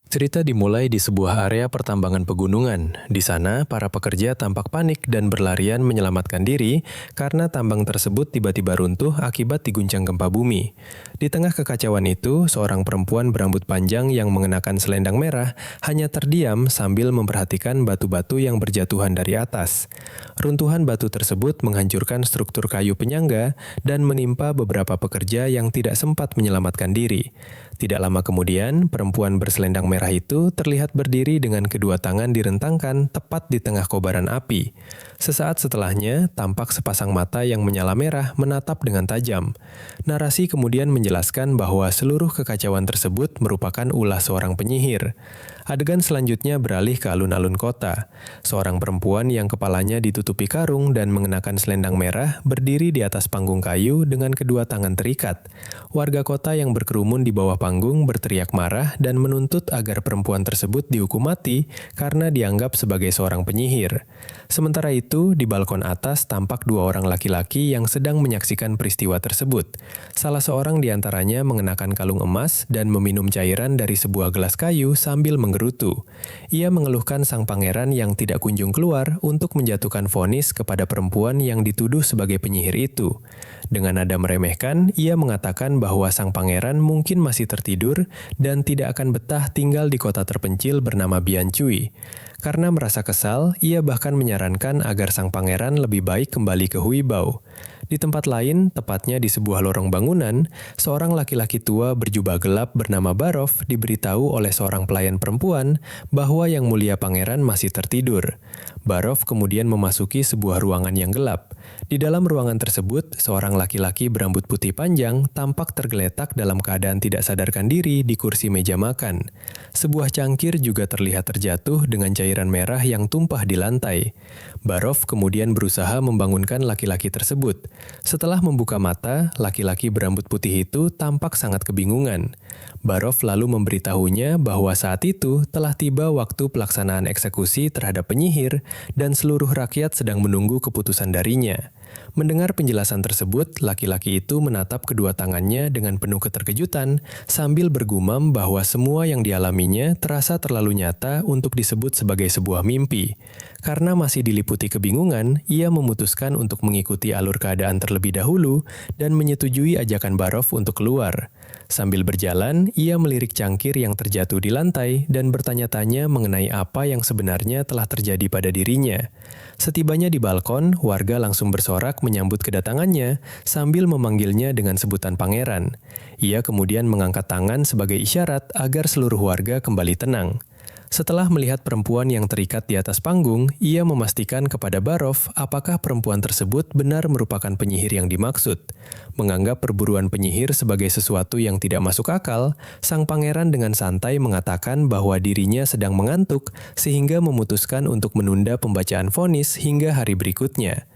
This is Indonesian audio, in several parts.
Cerita dimulai di sebuah area pertambangan pegunungan. Di sana, para pekerja tampak panik dan berlarian menyelamatkan diri karena tambang tersebut tiba-tiba runtuh akibat diguncang gempa bumi. Di tengah kekacauan itu, seorang perempuan berambut panjang yang mengenakan selendang merah hanya terdiam sambil memperhatikan batu-batu yang berjatuhan dari atas. Runtuhan batu tersebut menghancurkan struktur kayu penyangga dan menimpa beberapa pekerja yang tidak sempat menyelamatkan diri. Tidak lama kemudian, perempuan berselendang merah itu terlihat berdiri dengan kedua tangan direntangkan tepat di tengah kobaran api. Sesaat setelahnya, tampak sepasang mata yang menyala merah menatap dengan tajam. Narasi kemudian menjelaskan bahwa seluruh kekacauan tersebut merupakan ulah seorang penyihir. Adegan selanjutnya beralih ke alun-alun kota. Seorang perempuan yang kepalanya ditutupi karung dan mengenakan selendang merah berdiri di atas panggung kayu dengan kedua tangan terikat. Warga kota yang berkerumun di bawah panggung berteriak marah dan menuntut agar perempuan tersebut dihukum mati karena dianggap sebagai seorang penyihir. Sementara itu, di balkon atas tampak dua orang laki-laki yang sedang menyaksikan peristiwa tersebut. Salah seorang di antaranya mengenakan kalung emas dan meminum cairan dari sebuah gelas kayu sambil menggerutu. Ia mengeluhkan sang pangeran yang tidak kunjung keluar untuk menjatuhkan vonis kepada perempuan yang dituduh sebagai penyihir itu. Dengan nada meremehkan, ia mengatakan bahwa sang pangeran mungkin masih tertidur dan tidak akan betah tinggal di kota terpencil bernama Bian Cui. Karena merasa kesal, ia bahkan menyarankan agar sang pangeran lebih baik kembali ke Huibao. Di tempat lain, tepatnya di sebuah lorong bangunan, seorang laki-laki tua berjubah gelap bernama Barov diberitahu oleh seorang pelayan perempuan bahwa Yang Mulia Pangeran masih tertidur. Barov kemudian memasuki sebuah ruangan yang gelap. Di dalam ruangan tersebut, seorang laki-laki berambut putih panjang tampak tergeletak dalam keadaan tidak sadarkan diri di kursi meja makan. Sebuah cangkir juga terlihat terjatuh dengan cairan merah yang tumpah di lantai. Barov kemudian berusaha membangunkan laki-laki tersebut. Setelah membuka mata, laki-laki berambut putih itu tampak sangat kebingungan. Barov lalu memberitahunya bahwa saat itu telah tiba waktu pelaksanaan eksekusi terhadap penyihir dan seluruh rakyat sedang menunggu keputusan darinya. Mendengar penjelasan tersebut, laki-laki itu menatap kedua tangannya dengan penuh keterkejutan sambil bergumam bahwa semua yang dialaminya terasa terlalu nyata untuk disebut sebagai sebuah mimpi. Karena masih diliputi kebingungan, ia memutuskan untuk mengikuti alur keadaan terlebih dahulu dan menyetujui ajakan Barov untuk keluar. Sambil berjalan, ia melirik cangkir yang terjatuh di lantai dan bertanya-tanya mengenai apa yang sebenarnya telah terjadi pada dirinya. Setibanya di balkon, warga langsung bersorak menyambut kedatangannya sambil memanggilnya dengan sebutan pangeran. Ia kemudian mengangkat tangan sebagai isyarat agar seluruh warga kembali tenang. Setelah melihat perempuan yang terikat di atas panggung, ia memastikan kepada Barov apakah perempuan tersebut benar merupakan penyihir yang dimaksud. Menganggap perburuan penyihir sebagai sesuatu yang tidak masuk akal, sang pangeran dengan santai mengatakan bahwa dirinya sedang mengantuk sehingga memutuskan untuk menunda pembacaan vonis hingga hari berikutnya.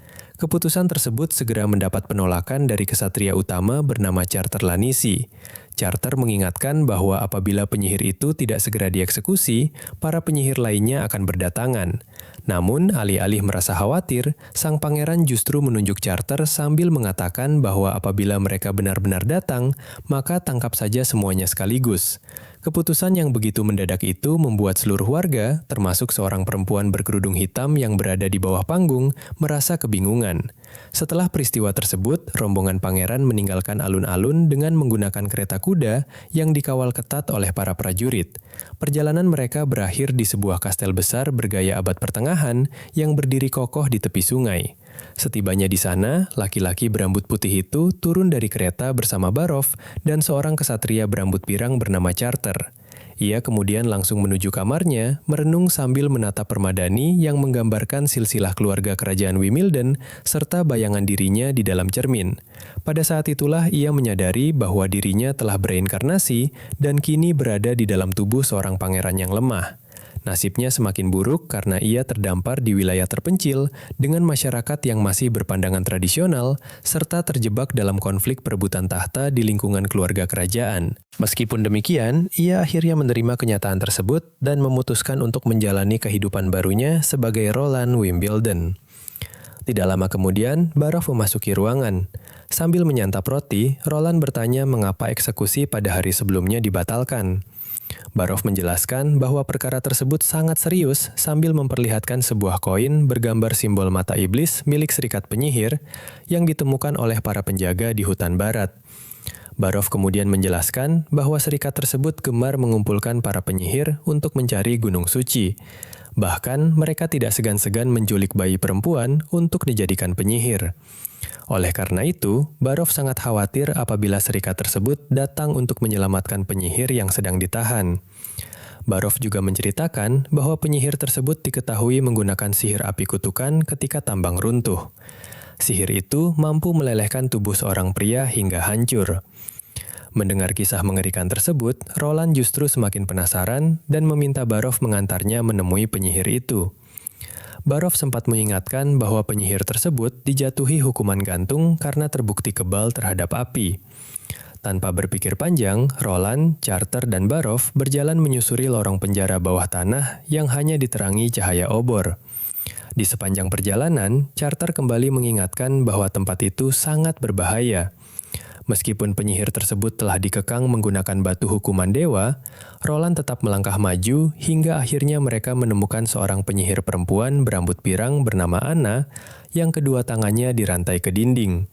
Keputusan tersebut segera mendapat penolakan dari kesatria utama bernama Charter Lanisi. Charter mengingatkan bahwa apabila penyihir itu tidak segera dieksekusi, para penyihir lainnya akan berdatangan. Namun, alih-alih merasa khawatir, sang pangeran justru menunjuk Charter sambil mengatakan bahwa apabila mereka benar-benar datang, maka tangkap saja semuanya sekaligus. Keputusan yang begitu mendadak itu membuat seluruh warga, termasuk seorang perempuan berkerudung hitam yang berada di bawah panggung, merasa kebingungan. Setelah peristiwa tersebut, rombongan pangeran meninggalkan alun-alun dengan menggunakan kereta kuda yang dikawal ketat oleh para prajurit. Perjalanan mereka berakhir di sebuah kastel besar bergaya abad pertengahan yang berdiri kokoh di tepi sungai. Setibanya di sana, laki-laki berambut putih itu turun dari kereta bersama Barov dan seorang kesatria berambut pirang bernama Charter. Ia kemudian langsung menuju kamarnya, merenung sambil menatap permadani yang menggambarkan silsilah keluarga kerajaan Wimbledon serta bayangan dirinya di dalam cermin. Pada saat itulah ia menyadari bahwa dirinya telah bereinkarnasi dan kini berada di dalam tubuh seorang pangeran yang lemah. Nasibnya semakin buruk karena ia terdampar di wilayah terpencil dengan masyarakat yang masih berpandangan tradisional serta terjebak dalam konflik perebutan tahta di lingkungan keluarga kerajaan. Meskipun demikian, ia akhirnya menerima kenyataan tersebut dan memutuskan untuk menjalani kehidupan barunya sebagai Roland Wimbledon. Tidak lama kemudian, Barov memasuki ruangan. Sambil menyantap roti, Roland bertanya mengapa eksekusi pada hari sebelumnya dibatalkan. Barov menjelaskan bahwa perkara tersebut sangat serius sambil memperlihatkan sebuah koin bergambar simbol mata iblis milik serikat penyihir yang ditemukan oleh para penjaga di hutan barat. Barov kemudian menjelaskan bahwa serikat tersebut gemar mengumpulkan para penyihir untuk mencari gunung suci. Bahkan mereka tidak segan-segan menculik bayi perempuan untuk dijadikan penyihir. Oleh karena itu, Barov sangat khawatir apabila serikat tersebut datang untuk menyelamatkan penyihir yang sedang ditahan. Barov juga menceritakan bahwa penyihir tersebut diketahui menggunakan sihir api kutukan ketika tambang runtuh. Sihir itu mampu melelehkan tubuh seorang pria hingga hancur. Mendengar kisah mengerikan tersebut, Roland justru semakin penasaran dan meminta Barov mengantarnya menemui penyihir itu. Barov sempat mengingatkan bahwa penyihir tersebut dijatuhi hukuman gantung karena terbukti kebal terhadap api. Tanpa berpikir panjang, Roland, Carter, dan Barov berjalan menyusuri lorong penjara bawah tanah yang hanya diterangi cahaya obor. Di sepanjang perjalanan, Carter kembali mengingatkan bahwa tempat itu sangat berbahaya. Meskipun penyihir tersebut telah dikekang menggunakan batu hukuman dewa, Roland tetap melangkah maju hingga akhirnya mereka menemukan seorang penyihir perempuan berambut pirang bernama Anna yang kedua tangannya dirantai ke dinding.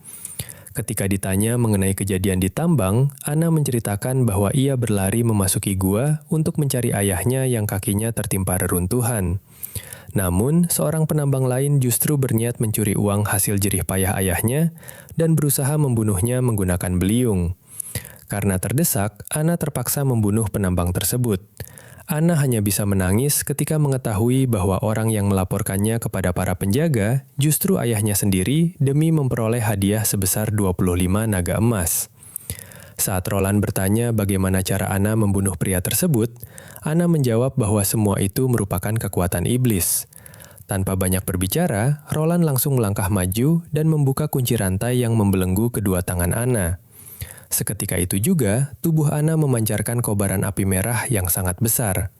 Ketika ditanya mengenai kejadian di tambang, Anna menceritakan bahwa ia berlari memasuki gua untuk mencari ayahnya yang kakinya tertimpa reruntuhan. Namun, seorang penambang lain justru berniat mencuri uang hasil jerih payah ayahnya dan berusaha membunuhnya menggunakan beliung. Karena terdesak, Anna terpaksa membunuh penambang tersebut. Anna hanya bisa menangis ketika mengetahui bahwa orang yang melaporkannya kepada para penjaga justru ayahnya sendiri demi memperoleh hadiah sebesar 25 naga emas. Saat Roland bertanya bagaimana cara Anna membunuh pria tersebut, Anna menjawab bahwa semua itu merupakan kekuatan iblis. Tanpa banyak berbicara, Roland langsung melangkah maju dan membuka kunci rantai yang membelenggu kedua tangan Anna. Seketika itu juga, tubuh Anna memancarkan kobaran api merah yang sangat besar.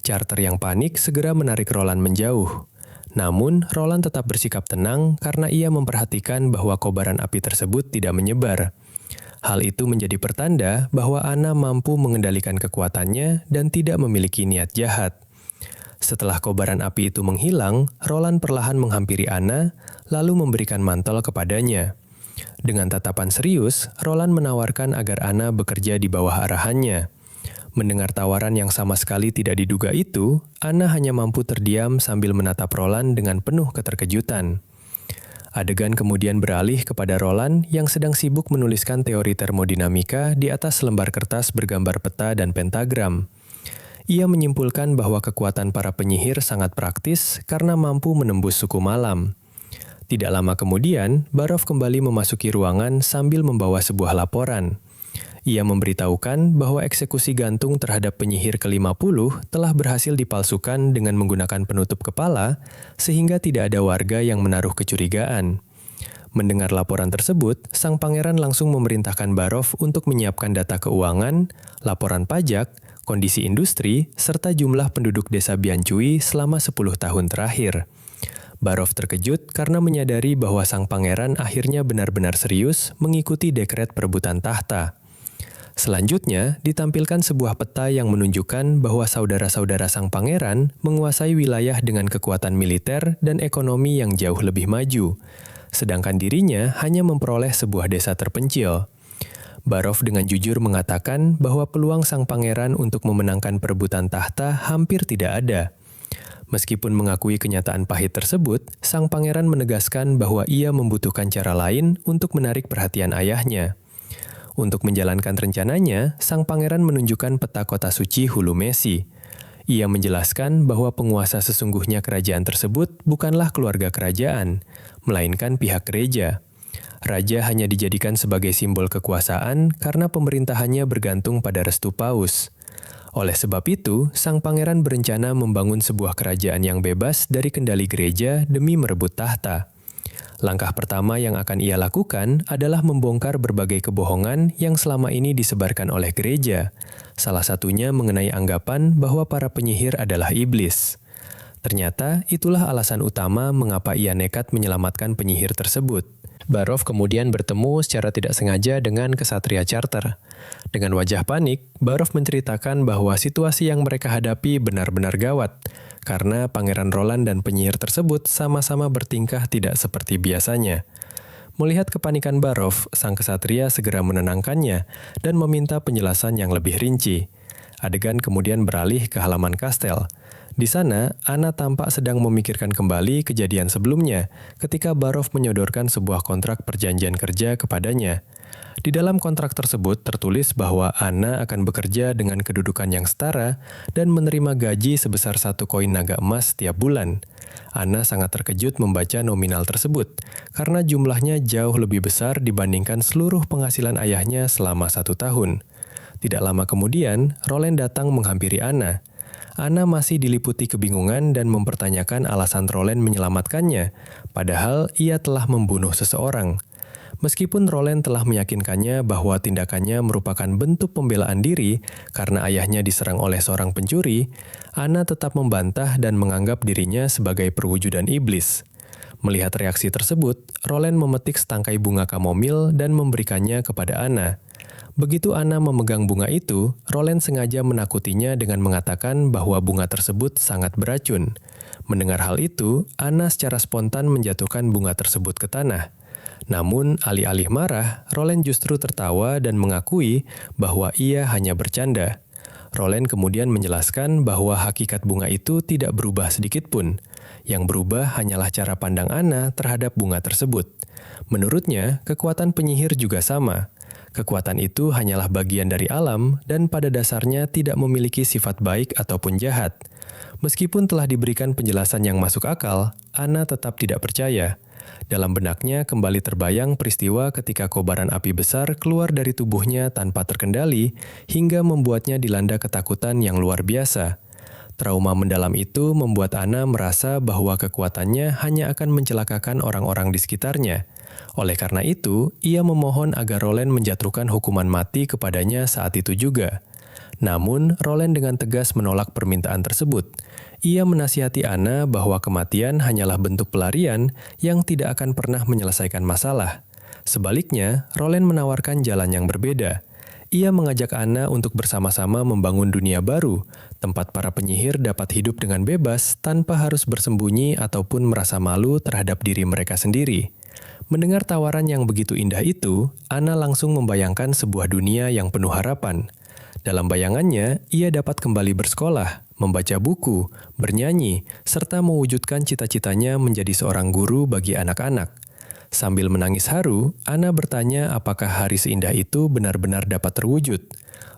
Carter yang panik segera menarik Roland menjauh. Namun, Roland tetap bersikap tenang karena ia memperhatikan bahwa kobaran api tersebut tidak menyebar. Hal itu menjadi pertanda bahwa Anna mampu mengendalikan kekuatannya dan tidak memiliki niat jahat. Setelah kobaran api itu menghilang, Roland perlahan menghampiri Anna, lalu memberikan mantel kepadanya. Dengan tatapan serius, Roland menawarkan agar Anna bekerja di bawah arahannya. Mendengar tawaran yang sama sekali tidak diduga itu, Anna hanya mampu terdiam sambil menatap Roland dengan penuh keterkejutan. Adegan kemudian beralih kepada Roland yang sedang sibuk menuliskan teori termodinamika di atas lembar kertas bergambar peta dan pentagram. Ia menyimpulkan bahwa kekuatan para penyihir sangat praktis karena mampu menembus suku malam. Tidak lama kemudian, Barov kembali memasuki ruangan sambil membawa sebuah laporan. Ia memberitahukan bahwa eksekusi gantung terhadap penyihir ke-50 telah berhasil dipalsukan dengan menggunakan penutup kepala, sehingga tidak ada warga yang menaruh kecurigaan. Mendengar laporan tersebut, sang pangeran langsung memerintahkan Barov untuk menyiapkan data keuangan, laporan pajak, kondisi industri, serta jumlah penduduk desa Biancui selama 10 tahun terakhir. Barov terkejut karena menyadari bahwa sang pangeran akhirnya benar-benar serius mengikuti dekret perebutan tahta. Selanjutnya, ditampilkan sebuah peta yang menunjukkan bahwa saudara-saudara sang pangeran menguasai wilayah dengan kekuatan militer dan ekonomi yang jauh lebih maju, sedangkan dirinya hanya memperoleh sebuah desa terpencil. Barov dengan jujur mengatakan bahwa peluang sang pangeran untuk memenangkan perebutan tahta hampir tidak ada. Meskipun mengakui kenyataan pahit tersebut, sang pangeran menegaskan bahwa ia membutuhkan cara lain untuk menarik perhatian ayahnya. Untuk menjalankan rencananya, sang pangeran menunjukkan peta kota suci Hulu Mesi. Ia menjelaskan bahwa penguasa sesungguhnya kerajaan tersebut bukanlah keluarga kerajaan, melainkan pihak gereja. Raja hanya dijadikan sebagai simbol kekuasaan karena pemerintahannya bergantung pada restu paus. Oleh sebab itu, sang pangeran berencana membangun sebuah kerajaan yang bebas dari kendali gereja demi merebut tahta. Langkah pertama yang akan ia lakukan adalah membongkar berbagai kebohongan yang selama ini disebarkan oleh gereja, salah satunya mengenai anggapan bahwa para penyihir adalah iblis. Ternyata itulah alasan utama mengapa ia nekat menyelamatkan penyihir tersebut. Barov kemudian bertemu secara tidak sengaja dengan kesatria Charter. Dengan wajah panik, Barov menceritakan bahwa situasi yang mereka hadapi benar-benar gawat, karena Pangeran Roland dan penyihir tersebut sama-sama bertingkah tidak seperti biasanya. Melihat kepanikan Barov, sang kesatria segera menenangkannya dan meminta penjelasan yang lebih rinci. Adegan kemudian beralih ke halaman kastel. Di sana, Anna tampak sedang memikirkan kembali kejadian sebelumnya ketika Barov menyodorkan sebuah kontrak perjanjian kerja kepadanya. Di dalam kontrak tersebut tertulis bahwa Anna akan bekerja dengan kedudukan yang setara dan menerima gaji sebesar 1 koin naga emas setiap bulan. Anna sangat terkejut membaca nominal tersebut, karena jumlahnya jauh lebih besar dibandingkan seluruh penghasilan ayahnya selama 1 tahun. Tidak lama kemudian, Roland datang menghampiri Anna. Anna masih diliputi kebingungan dan mempertanyakan alasan Roland menyelamatkannya, padahal ia telah membunuh seseorang. Meskipun Roland telah meyakinkannya bahwa tindakannya merupakan bentuk pembelaan diri karena ayahnya diserang oleh seorang pencuri, Anna tetap membantah dan menganggap dirinya sebagai perwujudan iblis. Melihat reaksi tersebut, Roland memetik setangkai bunga kamomil dan memberikannya kepada Anna. Begitu Anna memegang bunga itu, Roland sengaja menakutinya dengan mengatakan bahwa bunga tersebut sangat beracun. Mendengar hal itu, Anna secara spontan menjatuhkan bunga tersebut ke tanah. Namun, alih-alih marah, Roland justru tertawa dan mengakui bahwa ia hanya bercanda. Roland kemudian menjelaskan bahwa hakikat bunga itu tidak berubah sedikit pun. Yang berubah hanyalah cara pandang Anna terhadap bunga tersebut. Menurutnya, kekuatan penyihir juga sama. Kekuatan itu hanyalah bagian dari alam dan pada dasarnya tidak memiliki sifat baik ataupun jahat. Meskipun telah diberikan penjelasan yang masuk akal, Anna tetap tidak percaya. Dalam benaknya kembali terbayang peristiwa ketika kobaran api besar keluar dari tubuhnya tanpa terkendali hingga membuatnya dilanda ketakutan yang luar biasa. Trauma mendalam itu membuat Anna merasa bahwa kekuatannya hanya akan mencelakakan orang-orang di sekitarnya. Oleh karena itu, ia memohon agar Roland menjatuhkan hukuman mati kepadanya saat itu juga. Namun, Roland dengan tegas menolak permintaan tersebut. Ia menasihati Anna bahwa kematian hanyalah bentuk pelarian yang tidak akan pernah menyelesaikan masalah. Sebaliknya, Roland menawarkan jalan yang berbeda. Ia mengajak Anna untuk bersama-sama membangun dunia baru, tempat para penyihir dapat hidup dengan bebas tanpa harus bersembunyi ataupun merasa malu terhadap diri mereka sendiri. Mendengar tawaran yang begitu indah itu, Anna langsung membayangkan sebuah dunia yang penuh harapan. Dalam bayangannya, ia dapat kembali bersekolah, membaca buku, bernyanyi, serta mewujudkan cita-citanya menjadi seorang guru bagi anak-anak. Sambil menangis haru, Anna bertanya apakah hari seindah itu benar-benar dapat terwujud.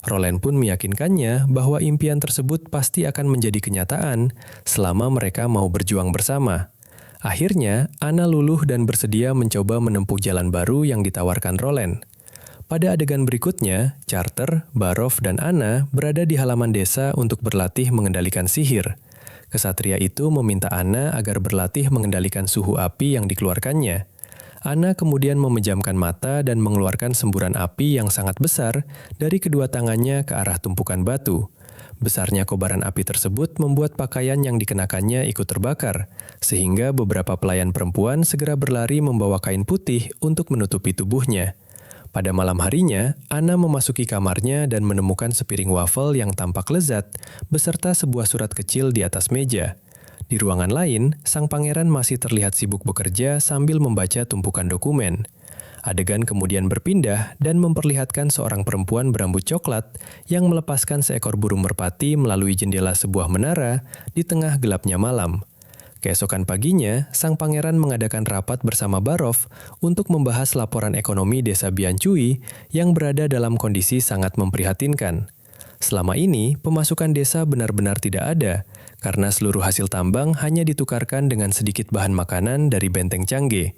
Roland pun meyakinkannya bahwa impian tersebut pasti akan menjadi kenyataan selama mereka mau berjuang bersama. Akhirnya, Anna luluh dan bersedia mencoba menempuh jalan baru yang ditawarkan Roland. Pada adegan berikutnya, Charter, Barov, dan Anna berada di halaman desa untuk berlatih mengendalikan sihir. Kesatria itu meminta Anna agar berlatih mengendalikan suhu api yang dikeluarkannya. Anna kemudian memejamkan mata dan mengeluarkan semburan api yang sangat besar dari kedua tangannya ke arah tumpukan batu. Besarnya kobaran api tersebut membuat pakaian yang dikenakannya ikut terbakar, sehingga beberapa pelayan perempuan segera berlari membawa kain putih untuk menutupi tubuhnya. Pada malam harinya, Anna memasuki kamarnya dan menemukan sepiring wafel yang tampak lezat, beserta sebuah surat kecil di atas meja. Di ruangan lain, sang pangeran masih terlihat sibuk bekerja sambil membaca tumpukan dokumen. Adegan kemudian berpindah dan memperlihatkan seorang perempuan berambut coklat yang melepaskan seekor burung merpati melalui jendela sebuah menara di tengah gelapnya malam. Keesokan paginya, sang pangeran mengadakan rapat bersama Barov untuk membahas laporan ekonomi desa Biancui yang berada dalam kondisi sangat memprihatinkan. Selama ini, pemasukan desa benar-benar tidak ada, karena seluruh hasil tambang hanya ditukarkan dengan sedikit bahan makanan dari benteng Cangge.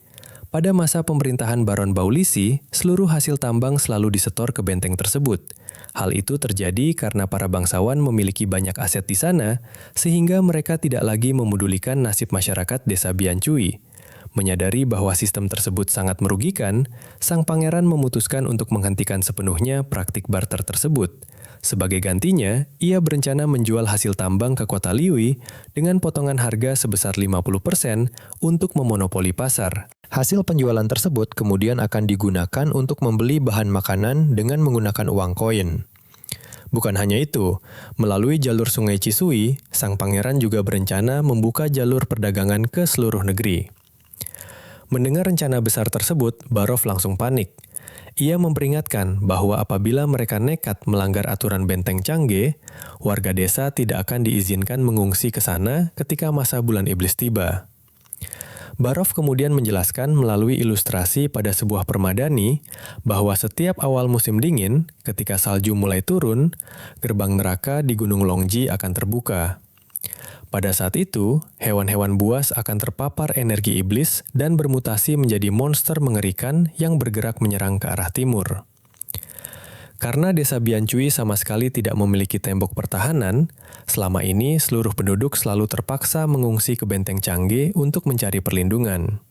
Pada masa pemerintahan Baron Baulisi, seluruh hasil tambang selalu disetor ke benteng tersebut. Hal itu terjadi karena para bangsawan memiliki banyak aset di sana, sehingga mereka tidak lagi memedulikan nasib masyarakat desa Biancui. Menyadari bahwa sistem tersebut sangat merugikan, sang pangeran memutuskan untuk menghentikan sepenuhnya praktik barter tersebut. Sebagai gantinya, ia berencana menjual hasil tambang ke kota Liui dengan potongan harga sebesar 50% untuk memonopoli pasar. Hasil penjualan tersebut kemudian akan digunakan untuk membeli bahan makanan dengan menggunakan uang koin. Bukan hanya itu, melalui jalur Sungai Cisui, sang pangeran juga berencana membuka jalur perdagangan ke seluruh negeri. Mendengar rencana besar tersebut, Barov langsung panik. Ia memperingatkan bahwa apabila mereka nekat melanggar aturan benteng Changge, warga desa tidak akan diizinkan mengungsi ke sana ketika masa bulan iblis tiba. Barov kemudian menjelaskan melalui ilustrasi pada sebuah permadani bahwa setiap awal musim dingin, ketika salju mulai turun, gerbang neraka di Gunung Longji akan terbuka. Pada saat itu, hewan-hewan buas akan terpapar energi iblis dan bermutasi menjadi monster mengerikan yang bergerak menyerang ke arah timur. Karena desa Biancui sama sekali tidak memiliki tembok pertahanan, selama ini seluruh penduduk selalu terpaksa mengungsi ke benteng Changge untuk mencari perlindungan.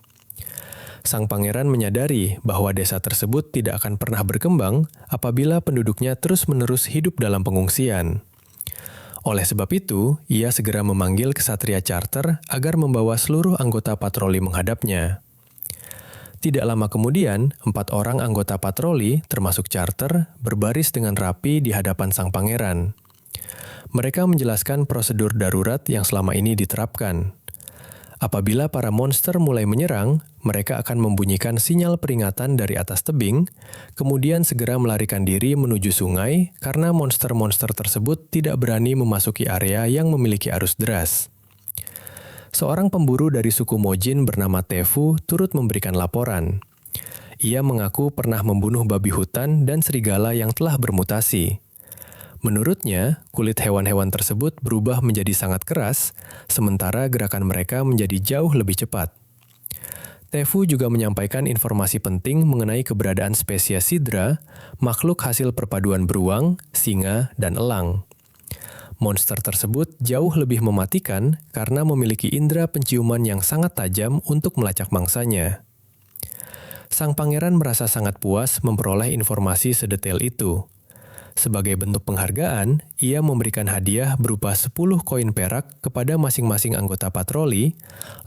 Sang pangeran menyadari bahwa desa tersebut tidak akan pernah berkembang apabila penduduknya terus-menerus hidup dalam pengungsian. Oleh sebab itu, ia segera memanggil kesatria charter agar membawa seluruh anggota patroli menghadapnya. Tidak lama kemudian, 4 orang anggota patroli, termasuk charter, berbaris dengan rapi di hadapan sang pangeran. Mereka menjelaskan prosedur darurat yang selama ini diterapkan. Apabila para monster mulai menyerang, mereka akan membunyikan sinyal peringatan dari atas tebing, kemudian segera melarikan diri menuju sungai karena monster-monster tersebut tidak berani memasuki area yang memiliki arus deras. Seorang pemburu dari suku Mojin bernama Tefu turut memberikan laporan. Ia mengaku pernah membunuh babi hutan dan serigala yang telah bermutasi. Menurutnya, kulit hewan-hewan tersebut berubah menjadi sangat keras, sementara gerakan mereka menjadi jauh lebih cepat. Tefu juga menyampaikan informasi penting mengenai keberadaan spesies sidra, makhluk hasil perpaduan beruang, singa, dan elang. Monster tersebut jauh lebih mematikan karena memiliki indera penciuman yang sangat tajam untuk melacak mangsanya. Sang pangeran merasa sangat puas memperoleh informasi sedetail itu. Sebagai bentuk penghargaan, ia memberikan hadiah berupa 10 koin perak kepada masing-masing anggota patroli,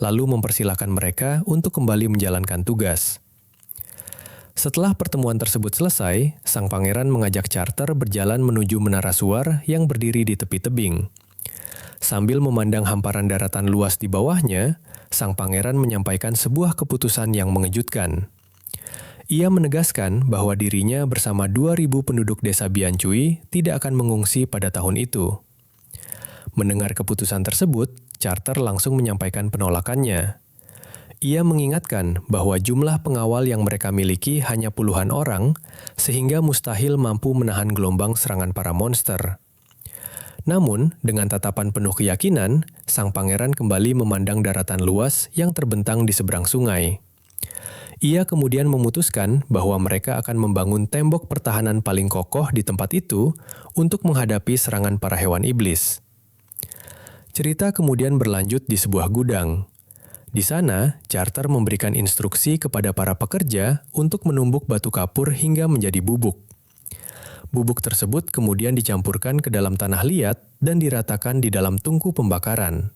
lalu mempersilahkan mereka untuk kembali menjalankan tugas. Setelah pertemuan tersebut selesai, sang pangeran mengajak charter berjalan menuju menara suar yang berdiri di tepi tebing. Sambil memandang hamparan daratan luas di bawahnya, sang pangeran menyampaikan sebuah keputusan yang mengejutkan. Ia menegaskan bahwa dirinya bersama 2.000 penduduk desa Biancui tidak akan mengungsi pada tahun itu. Mendengar keputusan tersebut, charter langsung menyampaikan penolakannya. Ia mengingatkan bahwa jumlah pengawal yang mereka miliki hanya puluhan orang, sehingga mustahil mampu menahan gelombang serangan para monster. Namun, dengan tatapan penuh keyakinan, sang pangeran kembali memandang daratan luas yang terbentang di seberang sungai. Ia kemudian memutuskan bahwa mereka akan membangun tembok pertahanan paling kokoh di tempat itu untuk menghadapi serangan para hewan iblis. Cerita kemudian berlanjut di sebuah gudang. Di sana, charter memberikan instruksi kepada para pekerja untuk menumbuk batu kapur hingga menjadi bubuk. Bubuk tersebut kemudian dicampurkan ke dalam tanah liat dan diratakan di dalam tungku pembakaran.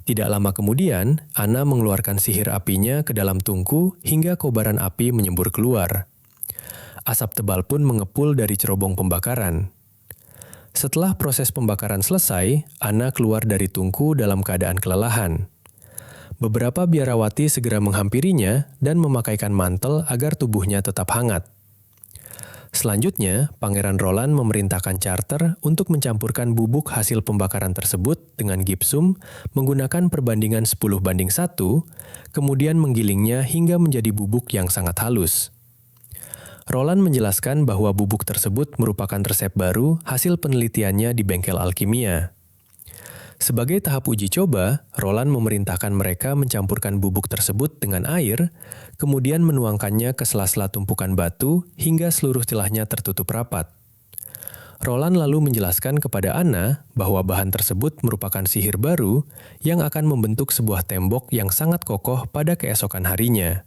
Tidak lama kemudian, Ana mengeluarkan sihir apinya ke dalam tungku hingga kobaran api menyembur keluar. Asap tebal pun mengepul dari cerobong pembakaran. Setelah proses pembakaran selesai, Ana keluar dari tungku dalam keadaan kelelahan. Beberapa biarawati segera menghampirinya dan memakaikan mantel agar tubuhnya tetap hangat. Selanjutnya, Pangeran Roland memerintahkan charter untuk mencampurkan bubuk hasil pembakaran tersebut dengan gipsum menggunakan perbandingan 10:1, kemudian menggilingnya hingga menjadi bubuk yang sangat halus. Roland menjelaskan bahwa bubuk tersebut merupakan resep baru hasil penelitiannya di bengkel alkimia. Sebagai tahap uji coba, Roland memerintahkan mereka mencampurkan bubuk tersebut dengan air, kemudian menuangkannya ke sela-sela tumpukan batu hingga seluruh celahnya tertutup rapat. Roland lalu menjelaskan kepada Ana bahwa bahan tersebut merupakan sihir baru yang akan membentuk sebuah tembok yang sangat kokoh pada keesokan harinya.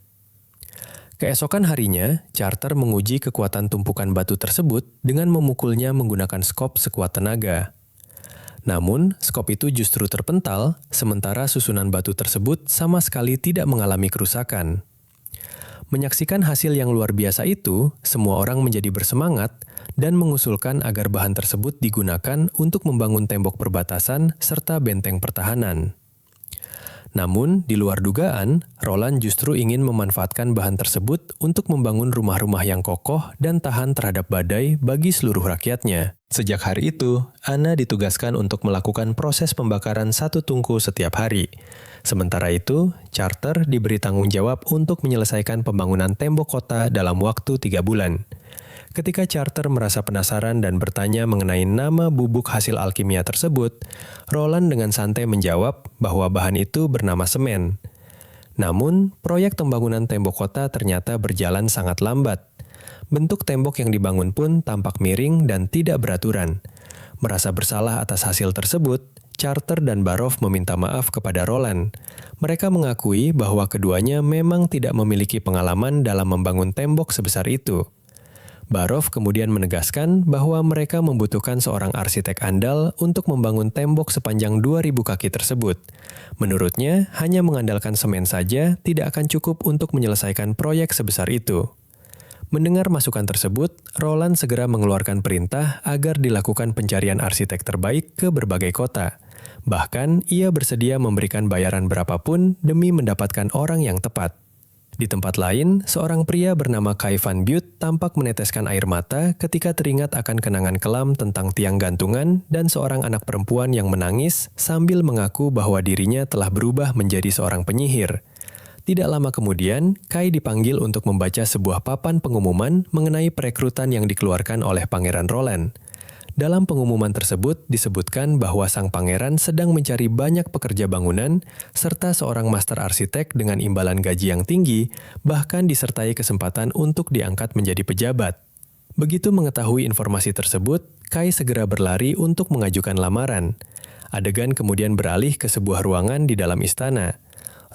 Keesokan harinya, charter menguji kekuatan tumpukan batu tersebut dengan memukulnya menggunakan skop sekuat tenaga. Namun, skop itu justru terpental, sementara susunan batu tersebut sama sekali tidak mengalami kerusakan. Menyaksikan hasil yang luar biasa itu, semua orang menjadi bersemangat dan mengusulkan agar bahan tersebut digunakan untuk membangun tembok perbatasan serta benteng pertahanan. Namun, di luar dugaan, Roland justru ingin memanfaatkan bahan tersebut untuk membangun rumah-rumah yang kokoh dan tahan terhadap badai bagi seluruh rakyatnya. Sejak hari itu, Anna ditugaskan untuk melakukan proses pembakaran satu tungku setiap hari. Sementara itu, Charter diberi tanggung jawab untuk menyelesaikan pembangunan tembok kota dalam waktu 3 bulan. Ketika Charter merasa penasaran dan bertanya mengenai nama bubuk hasil alkimia tersebut, Roland dengan santai menjawab bahwa bahan itu bernama semen. Namun, proyek pembangunan tembok kota ternyata berjalan sangat lambat. Bentuk tembok yang dibangun pun tampak miring dan tidak beraturan. Merasa bersalah atas hasil tersebut, Charter dan Barov meminta maaf kepada Roland. Mereka mengakui bahwa keduanya memang tidak memiliki pengalaman dalam membangun tembok sebesar itu. Barov kemudian menegaskan bahwa mereka membutuhkan seorang arsitek andal untuk membangun tembok sepanjang 2.000 kaki tersebut. Menurutnya, hanya mengandalkan semen saja tidak akan cukup untuk menyelesaikan proyek sebesar itu. Mendengar masukan tersebut, Roland segera mengeluarkan perintah agar dilakukan pencarian arsitek terbaik ke berbagai kota. Bahkan, ia bersedia memberikan bayaran berapapun demi mendapatkan orang yang tepat. Di tempat lain, seorang pria bernama Kai Van Buut tampak meneteskan air mata ketika teringat akan kenangan kelam tentang tiang gantungan dan seorang anak perempuan yang menangis sambil mengaku bahwa dirinya telah berubah menjadi seorang penyihir. Tidak lama kemudian, Kai dipanggil untuk membaca sebuah papan pengumuman mengenai perekrutan yang dikeluarkan oleh Pangeran Roland. Dalam pengumuman tersebut disebutkan bahwa sang pangeran sedang mencari banyak pekerja bangunan serta seorang master arsitek dengan imbalan gaji yang tinggi, bahkan disertai kesempatan untuk diangkat menjadi pejabat. Begitu mengetahui informasi tersebut, Kai segera berlari untuk mengajukan lamaran. Adegan kemudian beralih ke sebuah ruangan di dalam istana.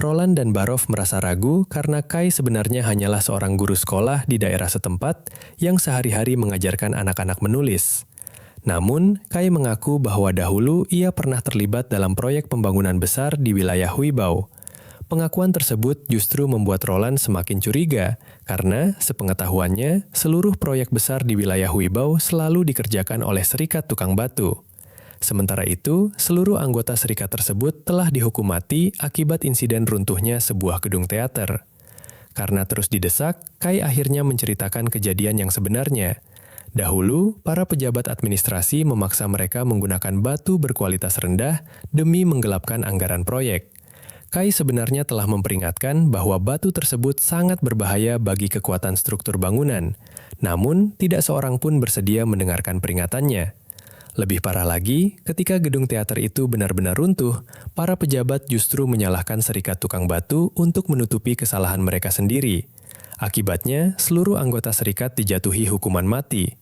Roland dan Barov merasa ragu karena Kai sebenarnya hanyalah seorang guru sekolah di daerah setempat yang sehari-hari mengajarkan anak-anak menulis. Namun, Kai mengaku bahwa dahulu ia pernah terlibat dalam proyek pembangunan besar di wilayah Huibao. Pengakuan tersebut justru membuat Roland semakin curiga, karena sepengetahuannya, seluruh proyek besar di wilayah Huibao selalu dikerjakan oleh serikat tukang batu. Sementara itu, seluruh anggota serikat tersebut telah dihukum mati akibat insiden runtuhnya sebuah gedung teater. Karena terus didesak, Kai akhirnya menceritakan kejadian yang sebenarnya. Dahulu, para pejabat administrasi memaksa mereka menggunakan batu berkualitas rendah demi menggelapkan anggaran proyek. Kai sebenarnya telah memperingatkan bahwa batu tersebut sangat berbahaya bagi kekuatan struktur bangunan, namun tidak seorang pun bersedia mendengarkan peringatannya. Lebih parah lagi, ketika gedung teater itu benar-benar runtuh, para pejabat justru menyalahkan serikat tukang batu untuk menutupi kesalahan mereka sendiri. Akibatnya, seluruh anggota serikat dijatuhi hukuman mati.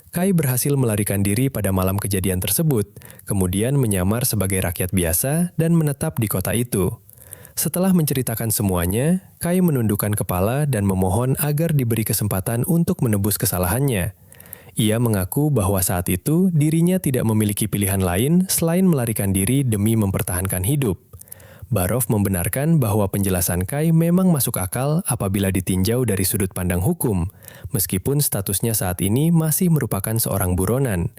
Kai berhasil melarikan diri pada malam kejadian tersebut, kemudian menyamar sebagai rakyat biasa dan menetap di kota itu. Setelah menceritakan semuanya, Kai menundukkan kepala dan memohon agar diberi kesempatan untuk menebus kesalahannya. Ia mengaku bahwa saat itu dirinya tidak memiliki pilihan lain selain melarikan diri demi mempertahankan hidup. Barov membenarkan bahwa penjelasan Kai memang masuk akal apabila ditinjau dari sudut pandang hukum, meskipun statusnya saat ini masih merupakan seorang buronan.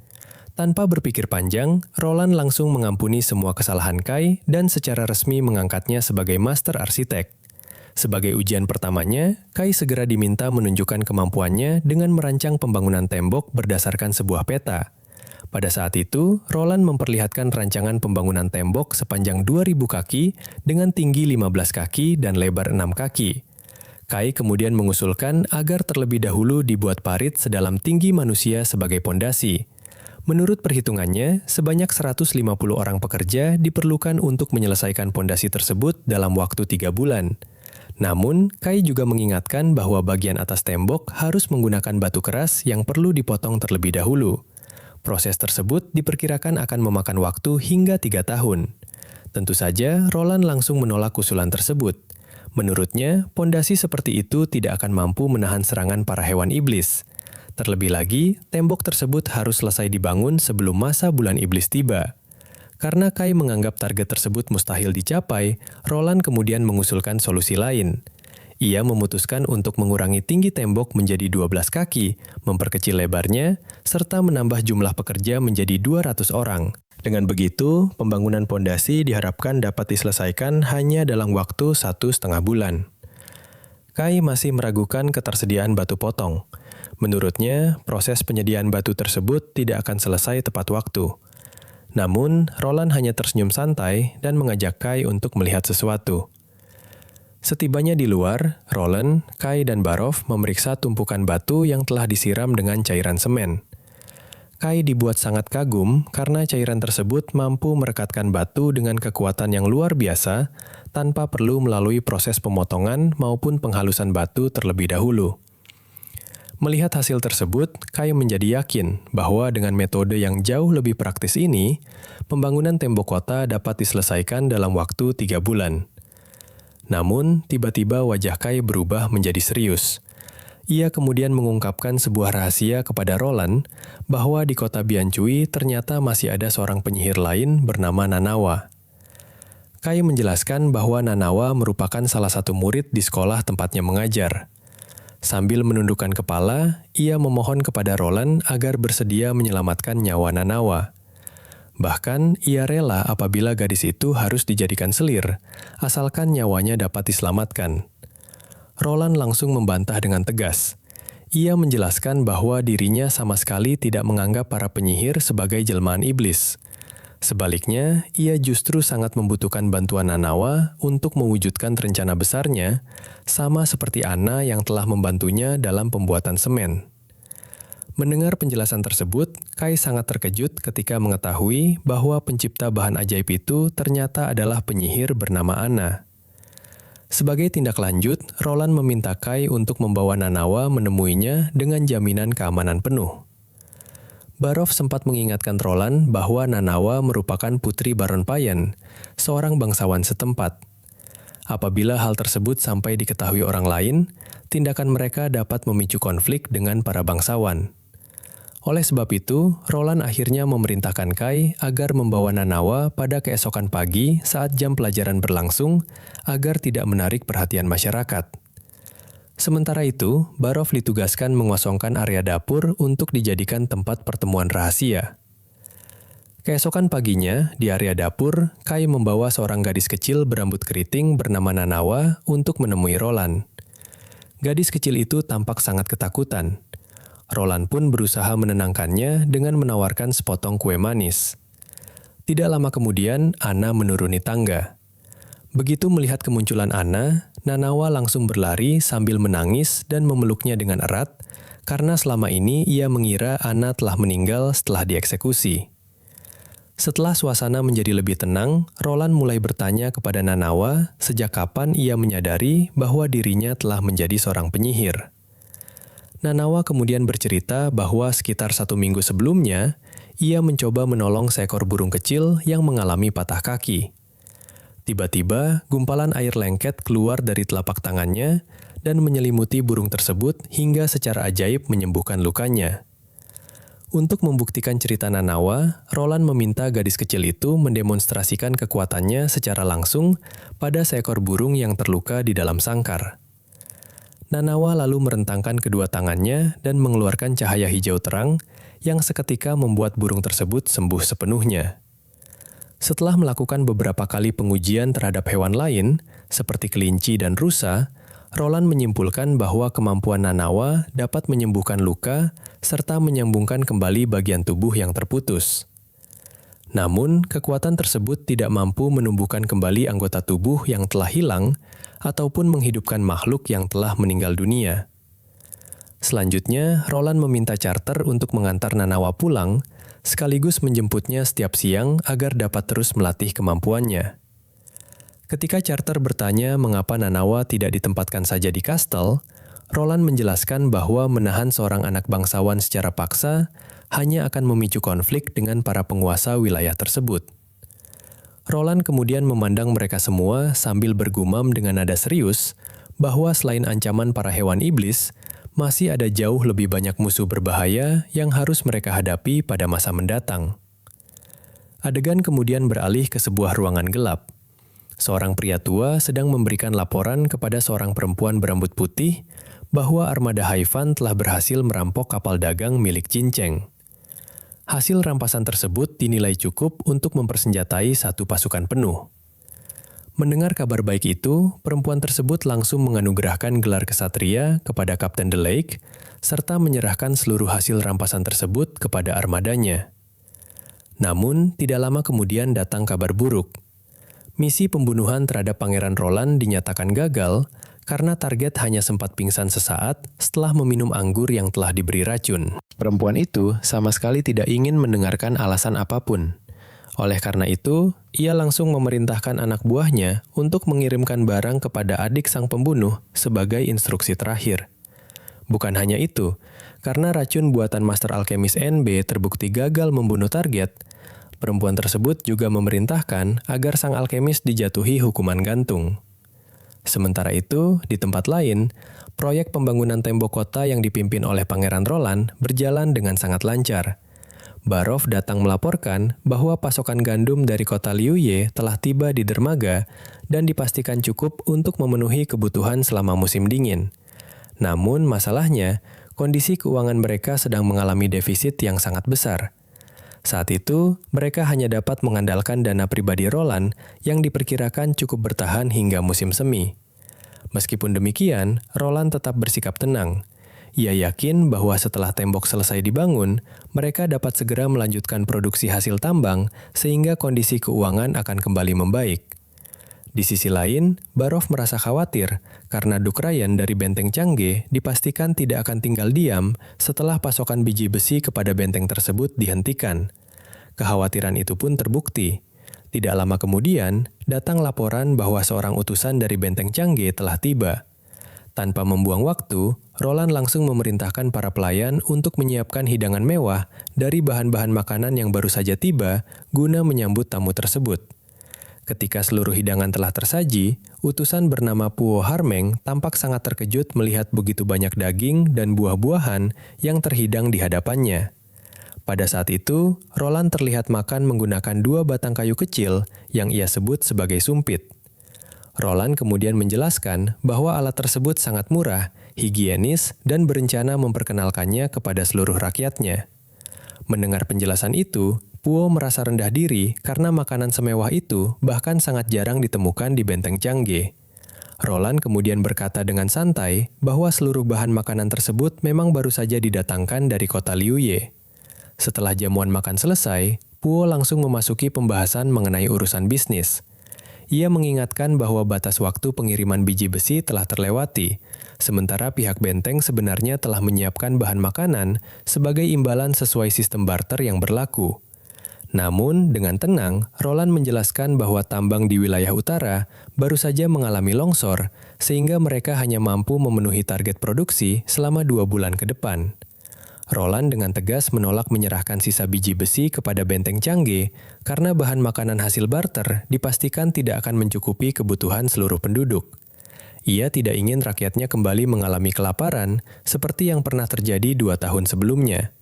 Tanpa berpikir panjang, Roland langsung mengampuni semua kesalahan Kai dan secara resmi mengangkatnya sebagai master arsitek. Sebagai ujian pertamanya, Kai segera diminta menunjukkan kemampuannya dengan merancang pembangunan tembok berdasarkan sebuah peta. Pada saat itu, Roland memperlihatkan rancangan pembangunan tembok sepanjang 2.000 kaki dengan tinggi 15 kaki dan lebar 6 kaki. Kai kemudian mengusulkan agar terlebih dahulu dibuat parit sedalam tinggi manusia sebagai pondasi. Menurut perhitungannya, sebanyak 150 orang pekerja diperlukan untuk menyelesaikan pondasi tersebut dalam waktu 3 bulan. Namun, Kai juga mengingatkan bahwa bagian atas tembok harus menggunakan batu keras yang perlu dipotong terlebih dahulu. Proses tersebut diperkirakan akan memakan waktu hingga 3 tahun. Tentu saja, Roland langsung menolak usulan tersebut. Menurutnya, pondasi seperti itu tidak akan mampu menahan serangan para hewan iblis. Terlebih lagi, tembok tersebut harus selesai dibangun sebelum masa bulan iblis tiba. Karena Kai menganggap target tersebut mustahil dicapai, Roland kemudian mengusulkan solusi lain. Ia memutuskan untuk mengurangi tinggi tembok menjadi 12 kaki, memperkecil lebarnya, serta menambah jumlah pekerja menjadi 200 orang. Dengan begitu, pembangunan pondasi diharapkan dapat diselesaikan hanya dalam waktu 1,5 bulan. Kai masih meragukan ketersediaan batu potong. Menurutnya, proses penyediaan batu tersebut tidak akan selesai tepat waktu. Namun, Roland hanya tersenyum santai dan mengajak Kai untuk melihat sesuatu. Setibanya di luar, Roland, Kai, dan Barov memeriksa tumpukan batu yang telah disiram dengan cairan semen. Kai dibuat sangat kagum karena cairan tersebut mampu merekatkan batu dengan kekuatan yang luar biasa tanpa perlu melalui proses pemotongan maupun penghalusan batu terlebih dahulu. Melihat hasil tersebut, Kai menjadi yakin bahwa dengan metode yang jauh lebih praktis ini, pembangunan tembok kota dapat diselesaikan dalam waktu 3 bulan. Namun, tiba-tiba wajah Kai berubah menjadi serius. Ia kemudian mengungkapkan sebuah rahasia kepada Roland bahwa di kota Biancui ternyata masih ada seorang penyihir lain bernama Nanawa. Kai menjelaskan bahwa Nanawa merupakan salah satu murid di sekolah tempatnya mengajar. Sambil menundukkan kepala, ia memohon kepada Roland agar bersedia menyelamatkan nyawa Nanawa. Bahkan, ia rela apabila gadis itu harus dijadikan selir, asalkan nyawanya dapat diselamatkan. Roland langsung membantah dengan tegas. Ia menjelaskan bahwa dirinya sama sekali tidak menganggap para penyihir sebagai jelmaan iblis. Sebaliknya, ia justru sangat membutuhkan bantuan Nanawa untuk mewujudkan rencana besarnya, sama seperti Anna yang telah membantunya dalam pembuatan semen. Mendengar penjelasan tersebut, Kai sangat terkejut ketika mengetahui bahwa pencipta bahan ajaib itu ternyata adalah penyihir bernama Anna. Sebagai tindak lanjut, Roland meminta Kai untuk membawa Nanawa menemuinya dengan jaminan keamanan penuh. Barov sempat mengingatkan Roland bahwa Nanawa merupakan putri Baron Payen, seorang bangsawan setempat. Apabila hal tersebut sampai diketahui orang lain, tindakan mereka dapat memicu konflik dengan para bangsawan. Oleh sebab itu, Roland akhirnya memerintahkan Kai agar membawa Nanawa pada keesokan pagi saat jam pelajaran berlangsung agar tidak menarik perhatian masyarakat. Sementara itu, Barov ditugaskan mengosongkan area dapur untuk dijadikan tempat pertemuan rahasia. Keesokan paginya, di area dapur, Kai membawa seorang gadis kecil berambut keriting bernama Nanawa untuk menemui Roland. Gadis kecil itu tampak sangat ketakutan. Roland pun berusaha menenangkannya dengan menawarkan sepotong kue manis. Tidak lama kemudian, Anna menuruni tangga. Begitu melihat kemunculan Anna, Nanawa langsung berlari sambil menangis dan memeluknya dengan erat, karena selama ini ia mengira Anna telah meninggal setelah dieksekusi. Setelah suasana menjadi lebih tenang, Roland mulai bertanya kepada Nanawa sejak kapan ia menyadari bahwa dirinya telah menjadi seorang penyihir. Nanawa kemudian bercerita bahwa sekitar 1 minggu sebelumnya, ia mencoba menolong seekor burung kecil yang mengalami patah kaki. Tiba-tiba, gumpalan air lengket keluar dari telapak tangannya dan menyelimuti burung tersebut hingga secara ajaib menyembuhkan lukanya. Untuk membuktikan cerita Nanawa, Roland meminta gadis kecil itu mendemonstrasikan kekuatannya secara langsung pada seekor burung yang terluka di dalam sangkar. Nanawa lalu merentangkan kedua tangannya dan mengeluarkan cahaya hijau terang yang seketika membuat burung tersebut sembuh sepenuhnya. Setelah melakukan beberapa kali pengujian terhadap hewan lain, seperti kelinci dan rusa, Roland menyimpulkan bahwa kemampuan Nanawa dapat menyembuhkan luka serta menyambungkan kembali bagian tubuh yang terputus. Namun, kekuatan tersebut tidak mampu menumbuhkan kembali anggota tubuh yang telah hilang ataupun menghidupkan makhluk yang telah meninggal dunia. Selanjutnya, Roland meminta charter untuk mengantar Nanawa pulang, sekaligus menjemputnya setiap siang agar dapat terus melatih kemampuannya. Ketika charter bertanya mengapa Nanawa tidak ditempatkan saja di kastel, Roland menjelaskan bahwa menahan seorang anak bangsawan secara paksa hanya akan memicu konflik dengan para penguasa wilayah tersebut. Roland kemudian memandang mereka semua sambil bergumam dengan nada serius bahwa selain ancaman para hewan iblis, masih ada jauh lebih banyak musuh berbahaya yang harus mereka hadapi pada masa mendatang. Adegan kemudian beralih ke sebuah ruangan gelap. Seorang pria tua sedang memberikan laporan kepada seorang perempuan berambut putih bahwa armada Haifan telah berhasil merampok kapal dagang milik Cinceng. Hasil rampasan tersebut dinilai cukup untuk mempersenjatai satu pasukan penuh. Mendengar kabar baik itu, perempuan tersebut langsung menganugerahkan gelar kesatria kepada Kapten The Lake, serta menyerahkan seluruh hasil rampasan tersebut kepada armadanya. Namun, tidak lama kemudian datang kabar buruk. Misi pembunuhan terhadap Pangeran Roland dinyatakan gagal karena target hanya sempat pingsan sesaat setelah meminum anggur yang telah diberi racun. Perempuan itu sama sekali tidak ingin mendengarkan alasan apapun. Oleh karena itu, ia langsung memerintahkan anak buahnya untuk mengirimkan barang kepada adik sang pembunuh sebagai instruksi terakhir. Bukan hanya itu, karena racun buatan Master Alchemist NB terbukti gagal membunuh target, perempuan tersebut juga memerintahkan agar sang alkemis dijatuhi hukuman gantung. Sementara itu, di tempat lain, proyek pembangunan tembok kota yang dipimpin oleh Pangeran Roland berjalan dengan sangat lancar. Barov datang melaporkan bahwa pasokan gandum dari kota Liuye telah tiba di dermaga dan dipastikan cukup untuk memenuhi kebutuhan selama musim dingin. Namun masalahnya, kondisi keuangan mereka sedang mengalami defisit yang sangat besar. Saat itu, mereka hanya dapat mengandalkan dana pribadi Roland yang diperkirakan cukup bertahan hingga musim semi. Meskipun demikian, Roland tetap bersikap tenang. Ia yakin bahwa setelah tembok selesai dibangun, mereka dapat segera melanjutkan produksi hasil tambang sehingga kondisi keuangan akan kembali membaik. Di sisi lain, Barov merasa khawatir karena Duke Ryan dari Benteng Changge dipastikan tidak akan tinggal diam setelah pasokan biji besi kepada benteng tersebut dihentikan. Kekhawatiran itu pun terbukti. Tidak lama kemudian, datang laporan bahwa seorang utusan dari Benteng Changge telah tiba. Tanpa membuang waktu, Roland langsung memerintahkan para pelayan untuk menyiapkan hidangan mewah dari bahan-bahan makanan yang baru saja tiba guna menyambut tamu tersebut. Ketika seluruh hidangan telah tersaji, utusan bernama Puo Harmeng tampak sangat terkejut melihat begitu banyak daging dan buah-buahan yang terhidang di hadapannya. Pada saat itu, Roland terlihat makan menggunakan 2 batang kayu kecil yang ia sebut sebagai sumpit. Roland kemudian menjelaskan bahwa alat tersebut sangat murah, higienis, dan berencana memperkenalkannya kepada seluruh rakyatnya. Mendengar penjelasan itu, Puo merasa rendah diri karena makanan semewah itu bahkan sangat jarang ditemukan di Benteng Changge. Roland kemudian berkata dengan santai bahwa seluruh bahan makanan tersebut memang baru saja didatangkan dari kota Liuye. Setelah jamuan makan selesai, Puo langsung memasuki pembahasan mengenai urusan bisnis. Ia mengingatkan bahwa batas waktu pengiriman biji besi telah terlewati, sementara pihak benteng sebenarnya telah menyiapkan bahan makanan sebagai imbalan sesuai sistem barter yang berlaku. Namun, dengan tenang, Roland menjelaskan bahwa tambang di wilayah utara baru saja mengalami longsor, sehingga mereka hanya mampu memenuhi target produksi selama 2 bulan ke depan. Roland dengan tegas menolak menyerahkan sisa biji besi kepada Benteng Changge karena bahan makanan hasil barter dipastikan tidak akan mencukupi kebutuhan seluruh penduduk. Ia tidak ingin rakyatnya kembali mengalami kelaparan seperti yang pernah terjadi 2 tahun sebelumnya.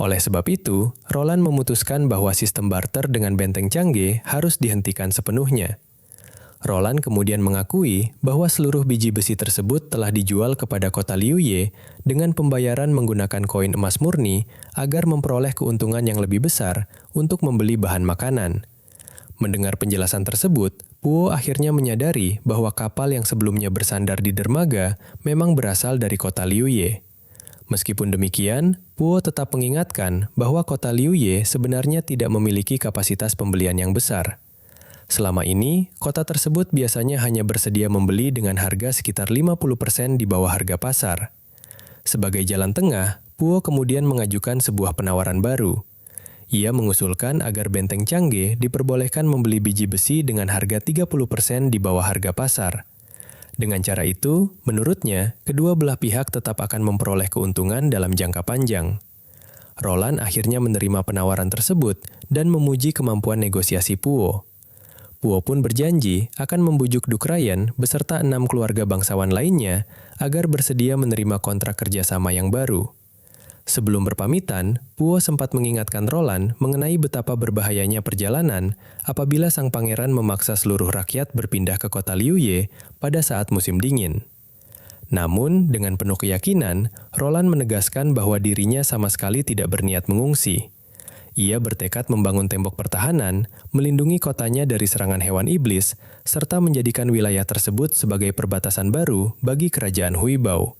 Oleh sebab itu, Roland memutuskan bahwa sistem barter dengan Benteng Changge harus dihentikan sepenuhnya. Roland kemudian mengakui bahwa seluruh biji besi tersebut telah dijual kepada kota Liuye dengan pembayaran menggunakan koin emas murni agar memperoleh keuntungan yang lebih besar untuk membeli bahan makanan. Mendengar penjelasan tersebut, Puo akhirnya menyadari bahwa kapal yang sebelumnya bersandar di dermaga memang berasal dari kota Liuye. Meskipun demikian, Puo tetap mengingatkan bahwa kota Liuye sebenarnya tidak memiliki kapasitas pembelian yang besar. Selama ini, kota tersebut biasanya hanya bersedia membeli dengan harga sekitar 50% di bawah harga pasar. Sebagai jalan tengah, Puo kemudian mengajukan sebuah penawaran baru. Ia mengusulkan agar Benteng Changge diperbolehkan membeli biji besi dengan harga 30% di bawah harga pasar. Dengan cara itu, menurutnya, kedua belah pihak tetap akan memperoleh keuntungan dalam jangka panjang. Roland akhirnya menerima penawaran tersebut dan memuji kemampuan negosiasi Puo. Puo pun berjanji akan membujuk Duke Ryan beserta 6 keluarga bangsawan lainnya agar bersedia menerima kontrak kerjasama yang baru. Sebelum berpamitan, Puo sempat mengingatkan Roland mengenai betapa berbahayanya perjalanan apabila sang pangeran memaksa seluruh rakyat berpindah ke kota Liyue pada saat musim dingin. Namun, dengan penuh keyakinan, Roland menegaskan bahwa dirinya sama sekali tidak berniat mengungsi. Ia bertekad membangun tembok pertahanan, melindungi kotanya dari serangan hewan iblis, serta menjadikan wilayah tersebut sebagai perbatasan baru bagi kerajaan Huibao.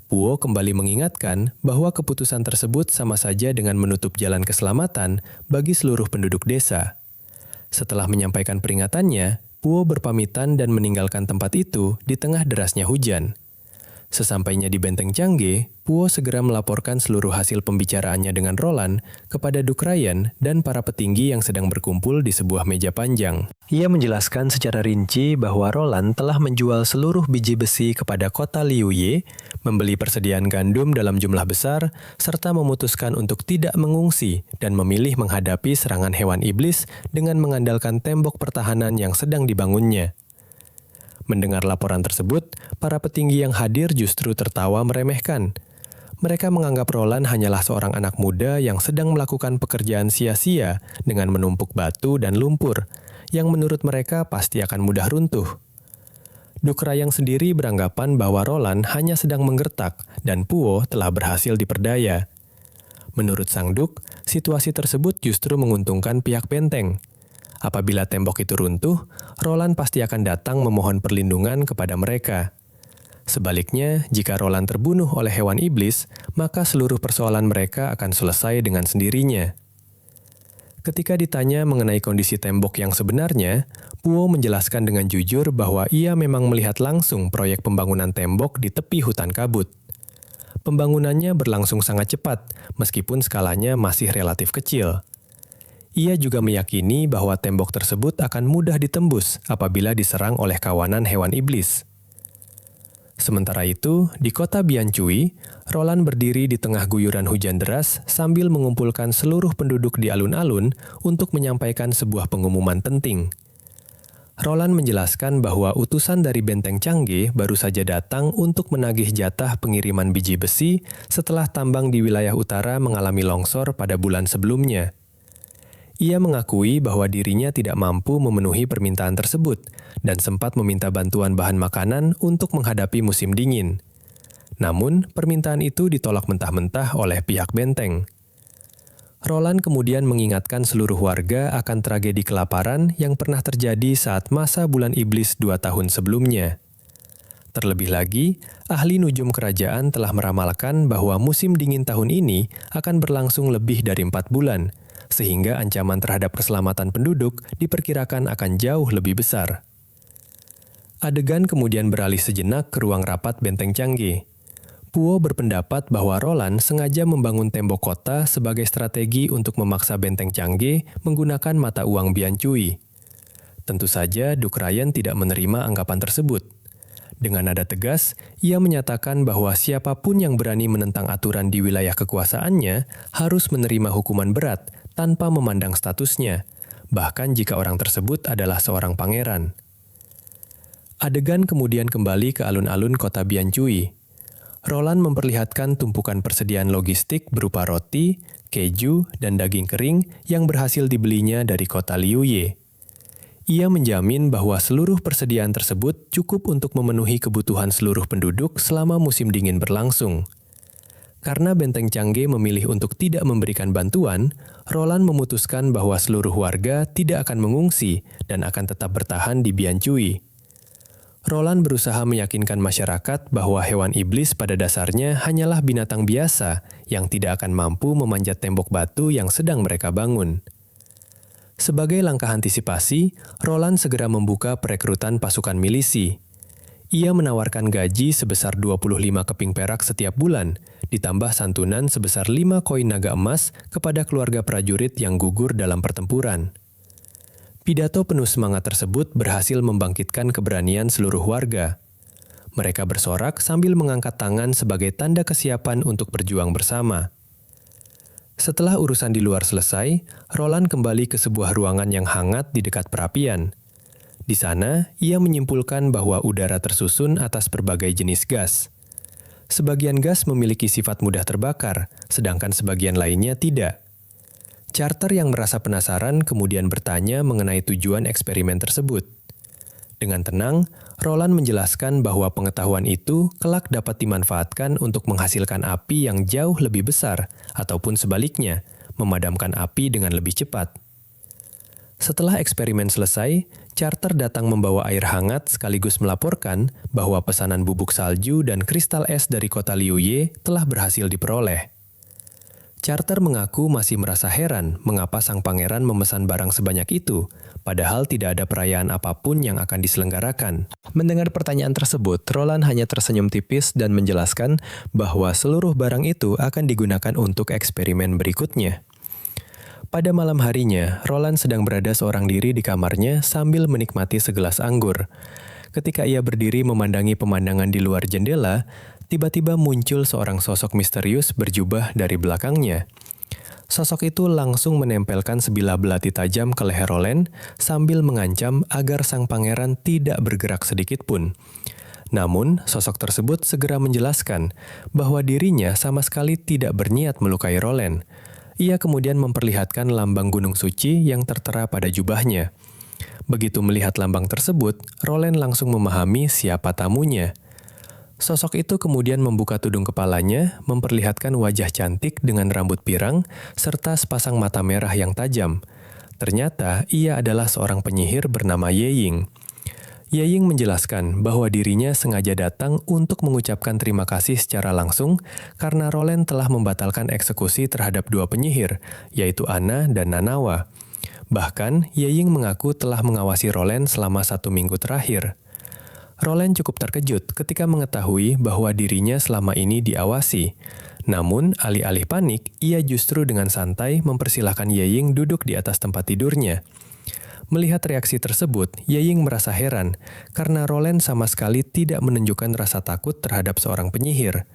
Puo kembali mengingatkan bahwa keputusan tersebut sama saja dengan menutup jalan keselamatan bagi seluruh penduduk desa. Setelah menyampaikan peringatannya, Puo berpamitan dan meninggalkan tempat itu di tengah derasnya hujan. Sesampainya di Benteng Changge, Puo segera melaporkan seluruh hasil pembicaraannya dengan Roland kepada Duke Ryan dan para petinggi yang sedang berkumpul di sebuah meja panjang. Ia menjelaskan secara rinci bahwa Roland telah menjual seluruh biji besi kepada kota Liyue, membeli persediaan gandum dalam jumlah besar, serta memutuskan untuk tidak mengungsi dan memilih menghadapi serangan hewan iblis dengan mengandalkan tembok pertahanan yang sedang dibangunnya. Mendengar laporan tersebut, para petinggi yang hadir justru tertawa meremehkan. Mereka menganggap Roland hanyalah seorang anak muda yang sedang melakukan pekerjaan sia-sia dengan menumpuk batu dan lumpur, yang menurut mereka pasti akan mudah runtuh. Duke Rayang sendiri beranggapan bahwa Roland hanya sedang menggertak dan Puo telah berhasil diperdaya. Menurut sang Duke, situasi tersebut justru menguntungkan pihak benteng. Apabila tembok itu runtuh, Roland pasti akan datang memohon perlindungan kepada mereka. Sebaliknya, jika Roland terbunuh oleh hewan iblis, maka seluruh persoalan mereka akan selesai dengan sendirinya. Ketika ditanya mengenai kondisi tembok yang sebenarnya, Puo menjelaskan dengan jujur bahwa ia memang melihat langsung proyek pembangunan tembok di tepi hutan kabut. Pembangunannya berlangsung sangat cepat, meskipun skalanya masih relatif kecil. Ia juga meyakini bahwa tembok tersebut akan mudah ditembus apabila diserang oleh kawanan hewan iblis. Sementara itu, di kota Biancui, Roland berdiri di tengah guyuran hujan deras sambil mengumpulkan seluruh penduduk di alun-alun untuk menyampaikan sebuah pengumuman penting. Roland menjelaskan bahwa utusan dari Benteng Changge baru saja datang untuk menagih jatah pengiriman biji besi setelah tambang di wilayah utara mengalami longsor pada bulan sebelumnya. Ia mengakui bahwa dirinya tidak mampu memenuhi permintaan tersebut dan sempat meminta bantuan bahan makanan untuk menghadapi musim dingin. Namun, permintaan itu ditolak mentah-mentah oleh pihak benteng. Roland kemudian mengingatkan seluruh warga akan tragedi kelaparan yang pernah terjadi saat masa bulan iblis 2 tahun sebelumnya. Terlebih lagi, ahli nujum kerajaan telah meramalkan bahwa musim dingin tahun ini akan berlangsung lebih dari 4 bulan, sehingga ancaman terhadap keselamatan penduduk diperkirakan akan jauh lebih besar. Adegan kemudian beralih sejenak ke ruang rapat Benteng Changge. Puo berpendapat bahwa Roland sengaja membangun tembok kota sebagai strategi untuk memaksa Benteng Changge menggunakan mata uang Biancui. Tentu saja Duke Ryan tidak menerima anggapan tersebut. Dengan nada tegas, ia menyatakan bahwa siapapun yang berani menentang aturan di wilayah kekuasaannya harus menerima hukuman berat tanpa memandang statusnya, bahkan jika orang tersebut adalah seorang pangeran. Adegan kemudian kembali ke alun-alun kota Biancui. Roland memperlihatkan tumpukan persediaan logistik berupa roti, keju, dan daging kering yang berhasil dibelinya dari kota Liyue. Ia menjamin bahwa seluruh persediaan tersebut cukup untuk memenuhi kebutuhan seluruh penduduk selama musim dingin berlangsung. Karena Benteng Changge memilih untuk tidak memberikan bantuan, Roland memutuskan bahwa seluruh warga tidak akan mengungsi dan akan tetap bertahan di Biancui. Roland berusaha meyakinkan masyarakat bahwa hewan iblis pada dasarnya hanyalah binatang biasa yang tidak akan mampu memanjat tembok batu yang sedang mereka bangun. Sebagai langkah antisipasi, Roland segera membuka perekrutan pasukan milisi. Ia menawarkan gaji sebesar 25 keping perak setiap bulan, ditambah santunan sebesar 5 koin naga emas kepada keluarga prajurit yang gugur dalam pertempuran. Pidato penuh semangat tersebut berhasil membangkitkan keberanian seluruh warga. Mereka bersorak sambil mengangkat tangan sebagai tanda kesiapan untuk berjuang bersama. Setelah urusan di luar selesai, Roland kembali ke sebuah ruangan yang hangat di dekat perapian. Di sana, ia menyimpulkan bahwa udara tersusun atas berbagai jenis gas. Sebagian gas memiliki sifat mudah terbakar, sedangkan sebagian lainnya tidak. Carter yang merasa penasaran kemudian bertanya mengenai tujuan eksperimen tersebut. Dengan tenang, Roland menjelaskan bahwa pengetahuan itu kelak dapat dimanfaatkan untuk menghasilkan api yang jauh lebih besar, ataupun sebaliknya, memadamkan api dengan lebih cepat. Setelah eksperimen selesai, Carter datang membawa air hangat sekaligus melaporkan bahwa pesanan bubuk salju dan kristal es dari kota Liuye telah berhasil diperoleh. Carter mengaku masih merasa heran mengapa sang pangeran memesan barang sebanyak itu, padahal tidak ada perayaan apapun yang akan diselenggarakan. Mendengar pertanyaan tersebut, Roland hanya tersenyum tipis dan menjelaskan bahwa seluruh barang itu akan digunakan untuk eksperimen berikutnya. Pada malam harinya, Roland sedang berada seorang diri di kamarnya sambil menikmati segelas anggur. Ketika ia berdiri memandangi pemandangan di luar jendela, tiba-tiba muncul seorang sosok misterius berjubah dari belakangnya. Sosok itu langsung menempelkan sebilah belati tajam ke leher Roland sambil mengancam agar sang pangeran tidak bergerak sedikit pun. Namun, sosok tersebut segera menjelaskan bahwa dirinya sama sekali tidak berniat melukai Roland. Ia kemudian memperlihatkan lambang gunung suci yang tertera pada jubahnya. Begitu melihat lambang tersebut, Roland langsung memahami siapa tamunya. Sosok itu kemudian membuka tudung kepalanya, memperlihatkan wajah cantik dengan rambut pirang, serta sepasang mata merah yang tajam. Ternyata, ia adalah seorang penyihir bernama Ye Ying. Ye Ying menjelaskan bahwa dirinya sengaja datang untuk mengucapkan terima kasih secara langsung karena Roland telah membatalkan eksekusi terhadap dua penyihir, yaitu Anna dan Nanawa. Bahkan, Ye Ying mengaku telah mengawasi Roland selama 1 minggu terakhir. Roland cukup terkejut ketika mengetahui bahwa dirinya selama ini diawasi. Namun, alih-alih panik, ia justru dengan santai mempersilahkan Ye Ying duduk di atas tempat tidurnya. Melihat reaksi tersebut, Ye Ying merasa heran karena Roland sama sekali tidak menunjukkan rasa takut terhadap seorang penyihir.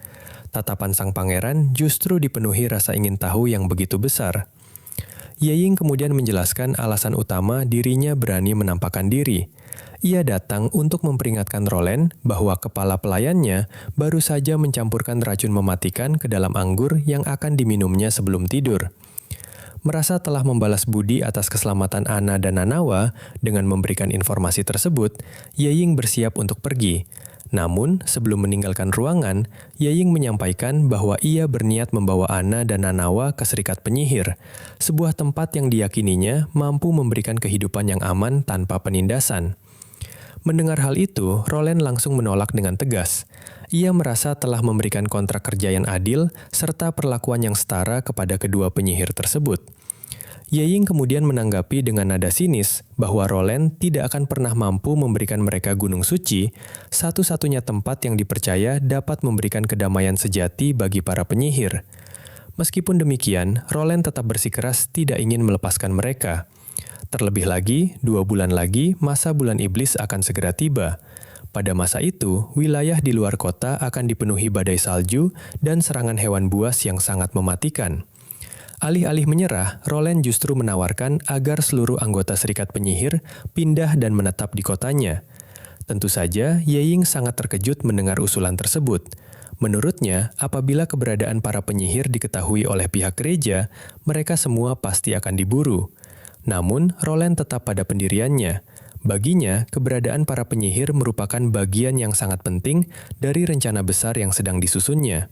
Tatapan sang pangeran justru dipenuhi rasa ingin tahu yang begitu besar. Ye Ying kemudian menjelaskan alasan utama dirinya berani menampakkan diri. Ia datang untuk memperingatkan Roland bahwa kepala pelayannya baru saja mencampurkan racun mematikan ke dalam anggur yang akan diminumnya sebelum tidur. Merasa telah membalas budi atas keselamatan Anna dan Nanawa dengan memberikan informasi tersebut, Ye Ying bersiap untuk pergi. Namun, sebelum meninggalkan ruangan, Ye Ying menyampaikan bahwa ia berniat membawa Anna dan Nanawa ke Serikat Penyihir, sebuah tempat yang diyakininya mampu memberikan kehidupan yang aman tanpa penindasan. Mendengar hal itu, Roland langsung menolak dengan tegas. Ia merasa telah memberikan kontrak kerja yang adil serta perlakuan yang setara kepada kedua penyihir tersebut. Ye Ying kemudian menanggapi dengan nada sinis bahwa Roland tidak akan pernah mampu memberikan mereka Gunung Suci, satu-satunya tempat yang dipercaya dapat memberikan kedamaian sejati bagi para penyihir. Meskipun demikian, Roland tetap bersikeras tidak ingin melepaskan mereka. Terlebih lagi, 2 bulan lagi, masa bulan iblis akan segera tiba. Pada masa itu, wilayah di luar kota akan dipenuhi badai salju dan serangan hewan buas yang sangat mematikan. Alih-alih menyerah, Roland justru menawarkan agar seluruh anggota Serikat Penyihir pindah dan menetap di kotanya. Tentu saja, Ye Ying sangat terkejut mendengar usulan tersebut. Menurutnya, apabila keberadaan para penyihir diketahui oleh pihak gereja, mereka semua pasti akan diburu. Namun, Roland tetap pada pendiriannya. Baginya, keberadaan para penyihir merupakan bagian yang sangat penting dari rencana besar yang sedang disusunnya.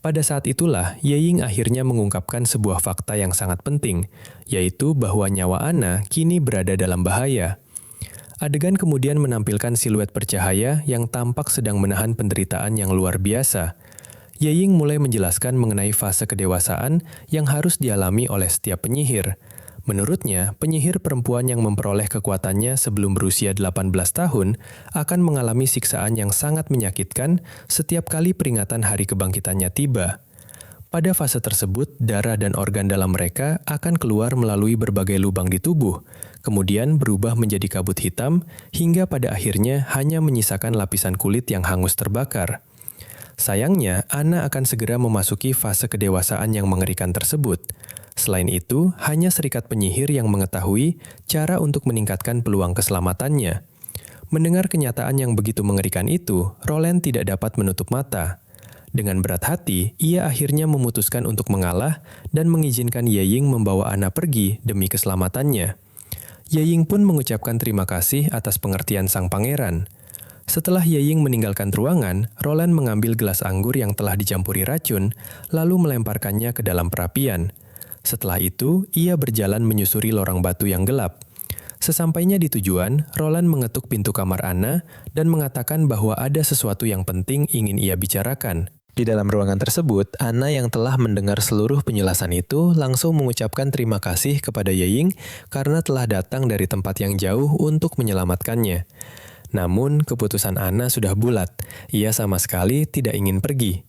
Pada saat itulah, Ye Ying akhirnya mengungkapkan sebuah fakta yang sangat penting, yaitu bahwa nyawa Anna kini berada dalam bahaya. Adegan kemudian menampilkan siluet bercahaya yang tampak sedang menahan penderitaan yang luar biasa. Ye Ying mulai menjelaskan mengenai fase kedewasaan yang harus dialami oleh setiap penyihir. Menurutnya, penyihir perempuan yang memperoleh kekuatannya sebelum berusia 18 tahun akan mengalami siksaan yang sangat menyakitkan setiap kali peringatan hari kebangkitannya tiba. Pada fase tersebut, darah dan organ dalam mereka akan keluar melalui berbagai lubang di tubuh, kemudian berubah menjadi kabut hitam, hingga pada akhirnya hanya menyisakan lapisan kulit yang hangus terbakar. Sayangnya, Anna akan segera memasuki fase kedewasaan yang mengerikan tersebut. Selain itu, hanya Serikat Penyihir yang mengetahui cara untuk meningkatkan peluang keselamatannya. Mendengar kenyataan yang begitu mengerikan itu, Roland tidak dapat menutup mata. Dengan berat hati, ia akhirnya memutuskan untuk mengalah dan mengizinkan Ye Ying membawa Anna pergi demi keselamatannya. Ye Ying pun mengucapkan terima kasih atas pengertian sang pangeran. Setelah Ye Ying meninggalkan ruangan, Roland mengambil gelas anggur yang telah dicampuri racun, lalu melemparkannya ke dalam perapian. Setelah itu, ia berjalan menyusuri lorong batu yang gelap. Sesampainya di tujuan, Roland mengetuk pintu kamar Anna dan mengatakan bahwa ada sesuatu yang penting ingin ia bicarakan. Di dalam ruangan tersebut, Anna yang telah mendengar seluruh penjelasan itu langsung mengucapkan terima kasih kepada Ye Ying karena telah datang dari tempat yang jauh untuk menyelamatkannya. Namun, keputusan Anna sudah bulat. Ia sama sekali tidak ingin pergi.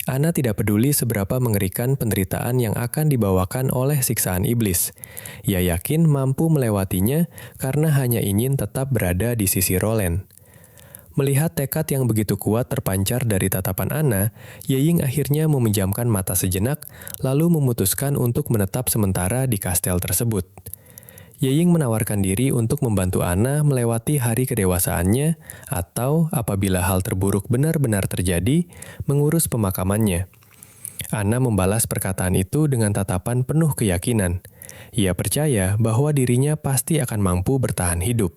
Anna tidak peduli seberapa mengerikan penderitaan yang akan dibawakan oleh siksaan iblis. Ia yakin mampu melewatinya karena hanya ingin tetap berada di sisi Roland. Melihat tekad yang begitu kuat terpancar dari tatapan Anna, Ye Ying akhirnya memejamkan mata sejenak, lalu memutuskan untuk menetap sementara di kastel tersebut. Ye Ying menawarkan diri untuk membantu Anna melewati hari kedewasaannya atau apabila hal terburuk benar-benar terjadi, mengurus pemakamannya. Anna membalas perkataan itu dengan tatapan penuh keyakinan. Ia percaya bahwa dirinya pasti akan mampu bertahan hidup.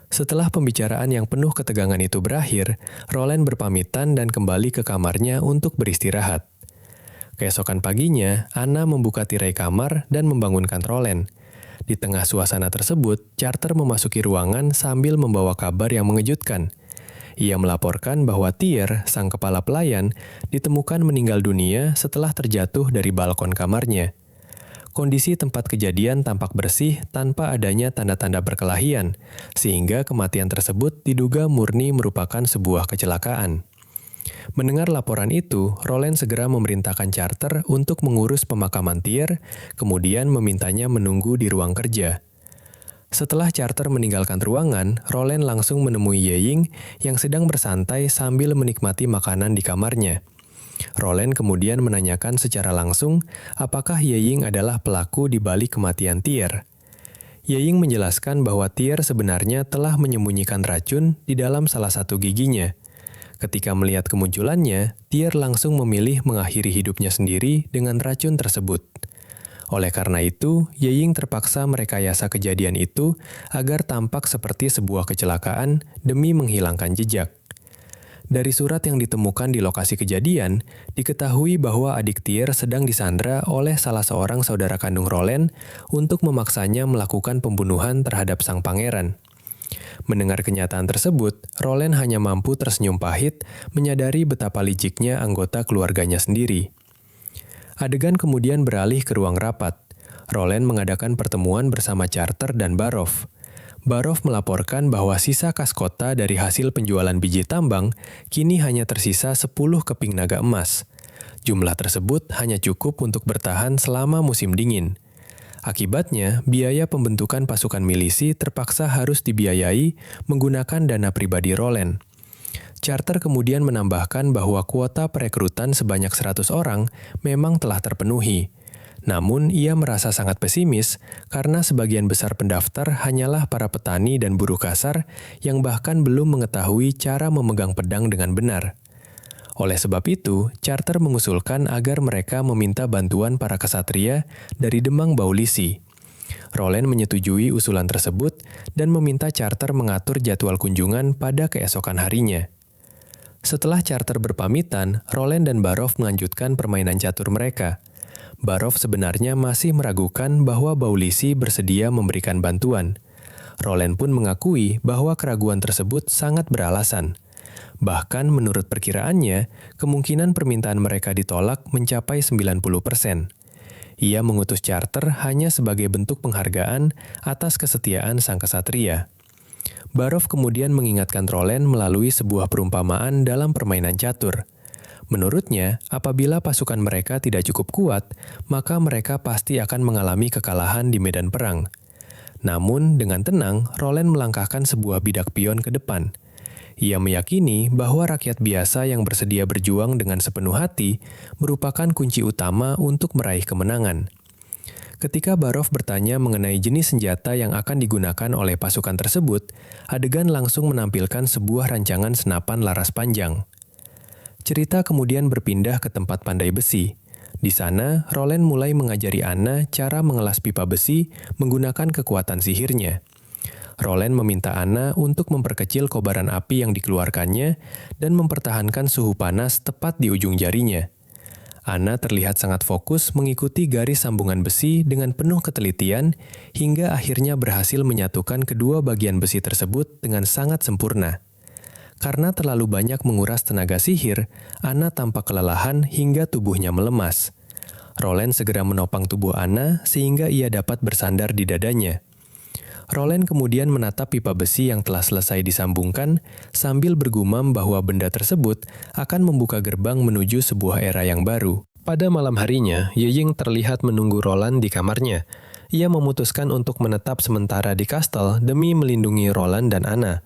Setelah pembicaraan yang penuh ketegangan itu berakhir, Roland berpamitan dan kembali ke kamarnya untuk beristirahat. Keesokan paginya, Anna membuka tirai kamar dan membangunkan Roland. Di tengah suasana tersebut, Carter memasuki ruangan sambil membawa kabar yang mengejutkan. Ia melaporkan bahwa Tyr, sang kepala pelayan, ditemukan meninggal dunia setelah terjatuh dari balkon kamarnya. Kondisi tempat kejadian tampak bersih tanpa adanya tanda-tanda perkelahian, sehingga kematian tersebut diduga murni merupakan sebuah kecelakaan. Mendengar laporan itu, Roland segera memerintahkan Carter untuk mengurus pemakaman Tyr, kemudian memintanya menunggu di ruang kerja. Setelah Carter meninggalkan ruangan, Roland langsung menemui Ye Ying yang sedang bersantai sambil menikmati makanan di kamarnya. Roland kemudian menanyakan secara langsung apakah Ye Ying adalah pelaku di balik kematian Tyr. Ye Ying menjelaskan bahwa Tyr sebenarnya telah menyembunyikan racun di dalam salah satu giginya. Ketika melihat kemunculannya, Tyr langsung memilih mengakhiri hidupnya sendiri dengan racun tersebut. Oleh karena itu, Ye Ying terpaksa merekayasa kejadian itu agar tampak seperti sebuah kecelakaan demi menghilangkan jejak. Dari surat yang ditemukan di lokasi kejadian, diketahui bahwa adik Tyr sedang disandra oleh salah seorang saudara kandung Roland untuk memaksanya melakukan pembunuhan terhadap sang pangeran. Mendengar kenyataan tersebut, Roland hanya mampu tersenyum pahit, menyadari betapa liciknya anggota keluarganya sendiri. Adegan kemudian beralih ke ruang rapat. Roland mengadakan pertemuan bersama Carter dan Barov. Barov melaporkan bahwa sisa kas kota dari hasil penjualan biji tambang kini hanya tersisa 10 keping naga emas. Jumlah tersebut hanya cukup untuk bertahan selama musim dingin. Akibatnya, biaya pembentukan pasukan milisi terpaksa harus dibiayai menggunakan dana pribadi Roland. Carter kemudian menambahkan bahwa kuota perekrutan sebanyak 100 orang memang telah terpenuhi. Namun, ia merasa sangat pesimis karena sebagian besar pendaftar hanyalah para petani dan buruh kasar yang bahkan belum mengetahui cara memegang pedang dengan benar. Oleh sebab itu, Carter mengusulkan agar mereka meminta bantuan para kesatria dari Demang Baulisi. Roland menyetujui usulan tersebut dan meminta Carter mengatur jadwal kunjungan pada keesokan harinya. Setelah Carter berpamitan, Roland dan Barov melanjutkan permainan catur mereka. Barov sebenarnya masih meragukan bahwa Baulisi bersedia memberikan bantuan. Roland pun mengakui bahwa keraguan tersebut sangat beralasan. Bahkan menurut perkiraannya, kemungkinan permintaan mereka ditolak mencapai 90%. Ia mengutus Carter hanya sebagai bentuk penghargaan atas kesetiaan sang kesatria. Barov kemudian mengingatkan Roland melalui sebuah perumpamaan dalam permainan catur. Menurutnya, apabila pasukan mereka tidak cukup kuat, maka mereka pasti akan mengalami kekalahan di medan perang. Namun, dengan tenang, Roland melangkahkan sebuah bidak pion ke depan. Ia meyakini bahwa rakyat biasa yang bersedia berjuang dengan sepenuh hati merupakan kunci utama untuk meraih kemenangan. Ketika Barov bertanya mengenai jenis senjata yang akan digunakan oleh pasukan tersebut, adegan langsung menampilkan sebuah rancangan senapan laras panjang. Cerita kemudian berpindah ke tempat pandai besi. Di sana, Roland mulai mengajari Anna cara mengelas pipa besi menggunakan kekuatan sihirnya. Roland meminta Anna untuk memperkecil kobaran api yang dikeluarkannya dan mempertahankan suhu panas tepat di ujung jarinya. Anna terlihat sangat fokus mengikuti garis sambungan besi dengan penuh ketelitian hingga akhirnya berhasil menyatukan kedua bagian besi tersebut dengan sangat sempurna. Karena terlalu banyak menguras tenaga sihir, Anna tampak kelelahan hingga tubuhnya melemas. Roland segera menopang tubuh Anna sehingga ia dapat bersandar di dadanya. Roland kemudian menatap pipa besi yang telah selesai disambungkan sambil bergumam bahwa benda tersebut akan membuka gerbang menuju sebuah era yang baru. Pada malam harinya, Yeying terlihat menunggu Roland di kamarnya. Ia memutuskan untuk menetap sementara di kastel demi melindungi Roland dan Anna.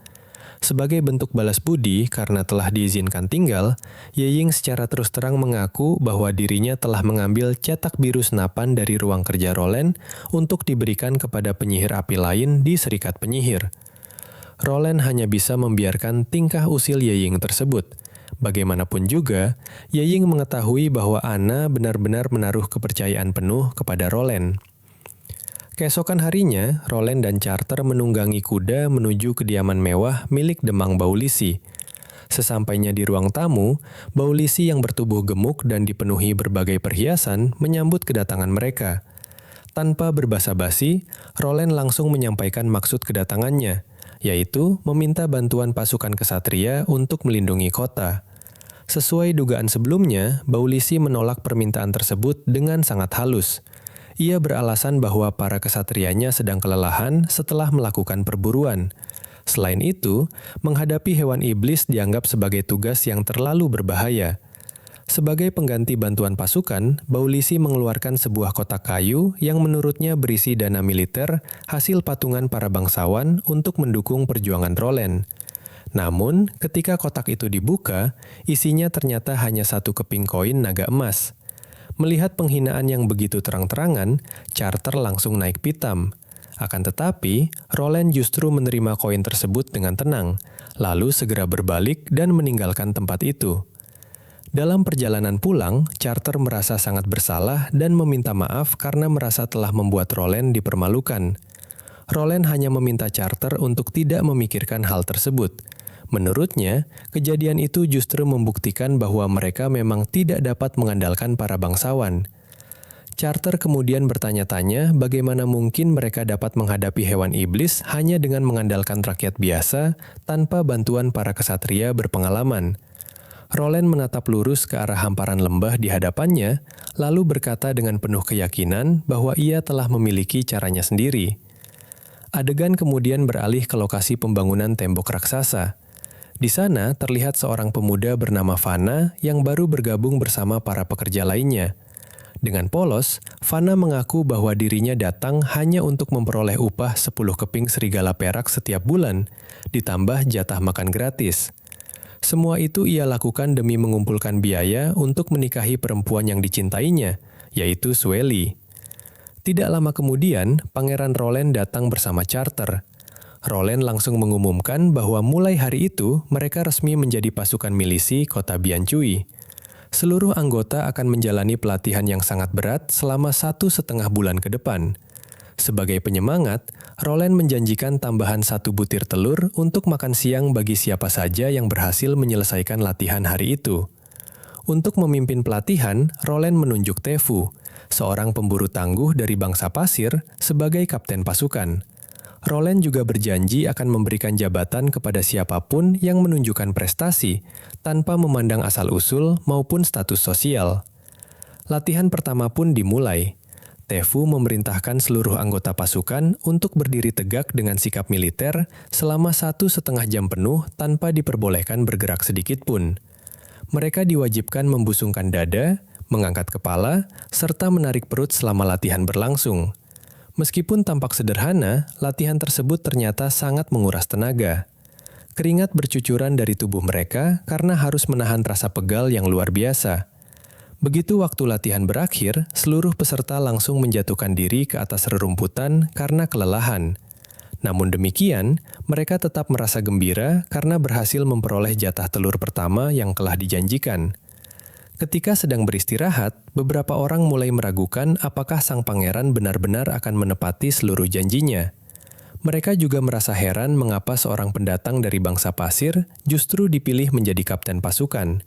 Sebagai bentuk balas budi karena telah diizinkan tinggal, Yeying secara terus terang mengaku bahwa dirinya telah mengambil cetak biru senapan dari ruang kerja Roland untuk diberikan kepada penyihir api lain di Serikat Penyihir. Roland hanya bisa membiarkan tingkah usil Yeying tersebut. Bagaimanapun juga, Yeying mengetahui bahwa Anna benar-benar menaruh kepercayaan penuh kepada Roland. Keesokan harinya, Roland dan Carter menunggangi kuda menuju kediaman mewah milik Demang Baulisi. Sesampainya di ruang tamu, Baulisi yang bertubuh gemuk dan dipenuhi berbagai perhiasan menyambut kedatangan mereka. Tanpa berbasa-basi, Roland langsung menyampaikan maksud kedatangannya, yaitu meminta bantuan pasukan kesatria untuk melindungi kota. Sesuai dugaan sebelumnya, Baulisi menolak permintaan tersebut dengan sangat halus. Ia beralasan bahwa para kesatrianya sedang kelelahan setelah melakukan perburuan. Selain itu, menghadapi hewan iblis dianggap sebagai tugas yang terlalu berbahaya. Sebagai pengganti bantuan pasukan, Baulisi mengeluarkan sebuah kotak kayu yang menurutnya berisi dana militer hasil patungan para bangsawan untuk mendukung perjuangan Roland. Namun, ketika kotak itu dibuka, isinya ternyata hanya satu keping koin naga emas. Melihat penghinaan yang begitu terang-terangan, Carter langsung naik pitam. Akan tetapi, Roland justru menerima koin tersebut dengan tenang, lalu segera berbalik dan meninggalkan tempat itu. Dalam perjalanan pulang, Carter merasa sangat bersalah dan meminta maaf karena merasa telah membuat Roland dipermalukan. Roland hanya meminta Carter untuk tidak memikirkan hal tersebut. Menurutnya, kejadian itu justru membuktikan bahwa mereka memang tidak dapat mengandalkan para bangsawan. Carter kemudian bertanya-tanya bagaimana mungkin mereka dapat menghadapi hewan iblis hanya dengan mengandalkan rakyat biasa tanpa bantuan para kesatria berpengalaman. Roland menatap lurus ke arah hamparan lembah di hadapannya, lalu berkata dengan penuh keyakinan bahwa ia telah memiliki caranya sendiri. Adegan kemudian beralih ke lokasi pembangunan tembok raksasa. Di sana terlihat seorang pemuda bernama Fana yang baru bergabung bersama para pekerja lainnya. Dengan polos, Fana mengaku bahwa dirinya datang hanya untuk memperoleh upah 10 keping serigala perak setiap bulan, ditambah jatah makan gratis. Semua itu ia lakukan demi mengumpulkan biaya untuk menikahi perempuan yang dicintainya, yaitu Swelly. Tidak lama kemudian, Pangeran Roland datang bersama Carter. Roland langsung mengumumkan bahwa mulai hari itu mereka resmi menjadi pasukan milisi kota Biancui. Seluruh anggota akan menjalani pelatihan yang sangat berat selama 1,5 bulan ke depan. Sebagai penyemangat, Roland menjanjikan tambahan 1 butir telur untuk makan siang bagi siapa saja yang berhasil menyelesaikan latihan hari itu. Untuk memimpin pelatihan, Roland menunjuk Tefu, seorang pemburu tangguh dari bangsa pasir, sebagai kapten pasukan. Roland juga berjanji akan memberikan jabatan kepada siapapun yang menunjukkan prestasi, tanpa memandang asal-usul maupun status sosial. Latihan pertama pun dimulai. Tefu memerintahkan seluruh anggota pasukan untuk berdiri tegak dengan sikap militer selama 1,5 jam penuh tanpa diperbolehkan bergerak sedikit pun. Mereka diwajibkan membusungkan dada, mengangkat kepala, serta menarik perut selama latihan berlangsung. Meskipun tampak sederhana, latihan tersebut ternyata sangat menguras tenaga. Keringat bercucuran dari tubuh mereka karena harus menahan rasa pegal yang luar biasa. Begitu waktu latihan berakhir, seluruh peserta langsung menjatuhkan diri ke atas rerumputan karena kelelahan. Namun demikian, mereka tetap merasa gembira karena berhasil memperoleh jatah telur pertama yang telah dijanjikan. Ketika sedang beristirahat, beberapa orang mulai meragukan apakah sang pangeran benar-benar akan menepati seluruh janjinya. Mereka juga merasa heran mengapa seorang pendatang dari bangsa pasir justru dipilih menjadi kapten pasukan.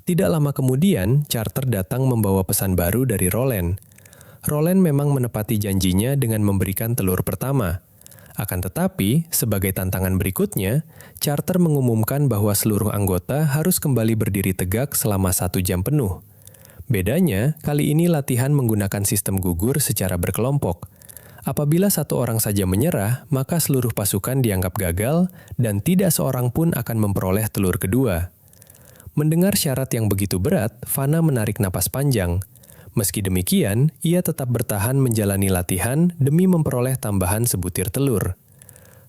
Tidak lama kemudian, Charter datang membawa pesan baru dari Roland. Roland memang menepati janjinya dengan memberikan telur pertama. Akan tetapi, sebagai tantangan berikutnya, Charter mengumumkan bahwa seluruh anggota harus kembali berdiri tegak selama 1 jam penuh. Bedanya, kali ini latihan menggunakan sistem gugur secara berkelompok. Apabila satu orang saja menyerah, maka seluruh pasukan dianggap gagal dan tidak seorang pun akan memperoleh telur kedua. Mendengar syarat yang begitu berat, Vanna menarik napas panjang. Meski demikian, ia tetap bertahan menjalani latihan demi memperoleh tambahan sebutir telur.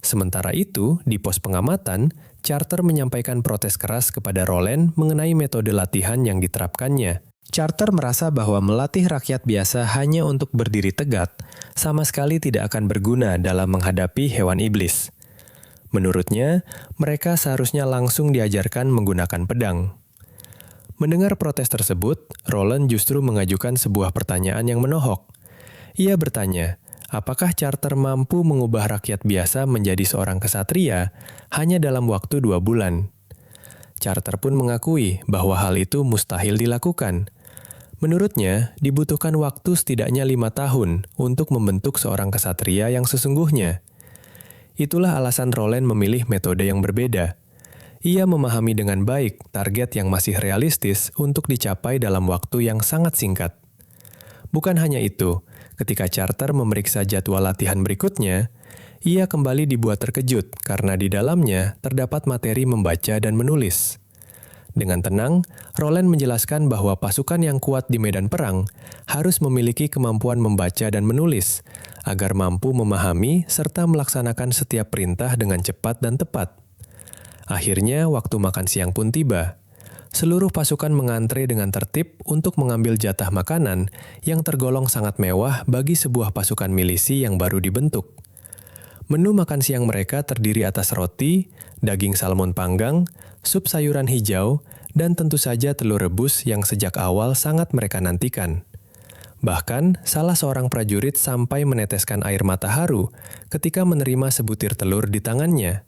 Sementara itu, di pos pengamatan, Charter menyampaikan protes keras kepada Roland mengenai metode latihan yang diterapkannya. Charter merasa bahwa melatih rakyat biasa hanya untuk berdiri tegak, sama sekali tidak akan berguna dalam menghadapi hewan iblis. Menurutnya, mereka seharusnya langsung diajarkan menggunakan pedang. Mendengar protes tersebut, Roland justru mengajukan sebuah pertanyaan yang menohok. Ia bertanya, apakah Charter mampu mengubah rakyat biasa menjadi seorang kesatria hanya dalam waktu 2 bulan? Charter pun mengakui bahwa hal itu mustahil dilakukan. Menurutnya, dibutuhkan waktu setidaknya 5 tahun untuk membentuk seorang kesatria yang sesungguhnya. Itulah alasan Roland memilih metode yang berbeda. Ia memahami dengan baik target yang masih realistis untuk dicapai dalam waktu yang sangat singkat. Bukan hanya itu, ketika Charter memeriksa jadwal latihan berikutnya, ia kembali dibuat terkejut karena di dalamnya terdapat materi membaca dan menulis. Dengan tenang, Roland menjelaskan bahwa pasukan yang kuat di medan perang harus memiliki kemampuan membaca dan menulis, agar mampu memahami serta melaksanakan setiap perintah dengan cepat dan tepat. Akhirnya, waktu makan siang pun tiba. Seluruh pasukan mengantre dengan tertib untuk mengambil jatah makanan yang tergolong sangat mewah bagi sebuah pasukan milisi yang baru dibentuk. Menu makan siang mereka terdiri atas roti, daging salmon panggang, sup sayuran hijau, dan tentu saja telur rebus yang sejak awal sangat mereka nantikan. Bahkan, salah seorang prajurit sampai meneteskan air mata haru ketika menerima sebutir telur di tangannya.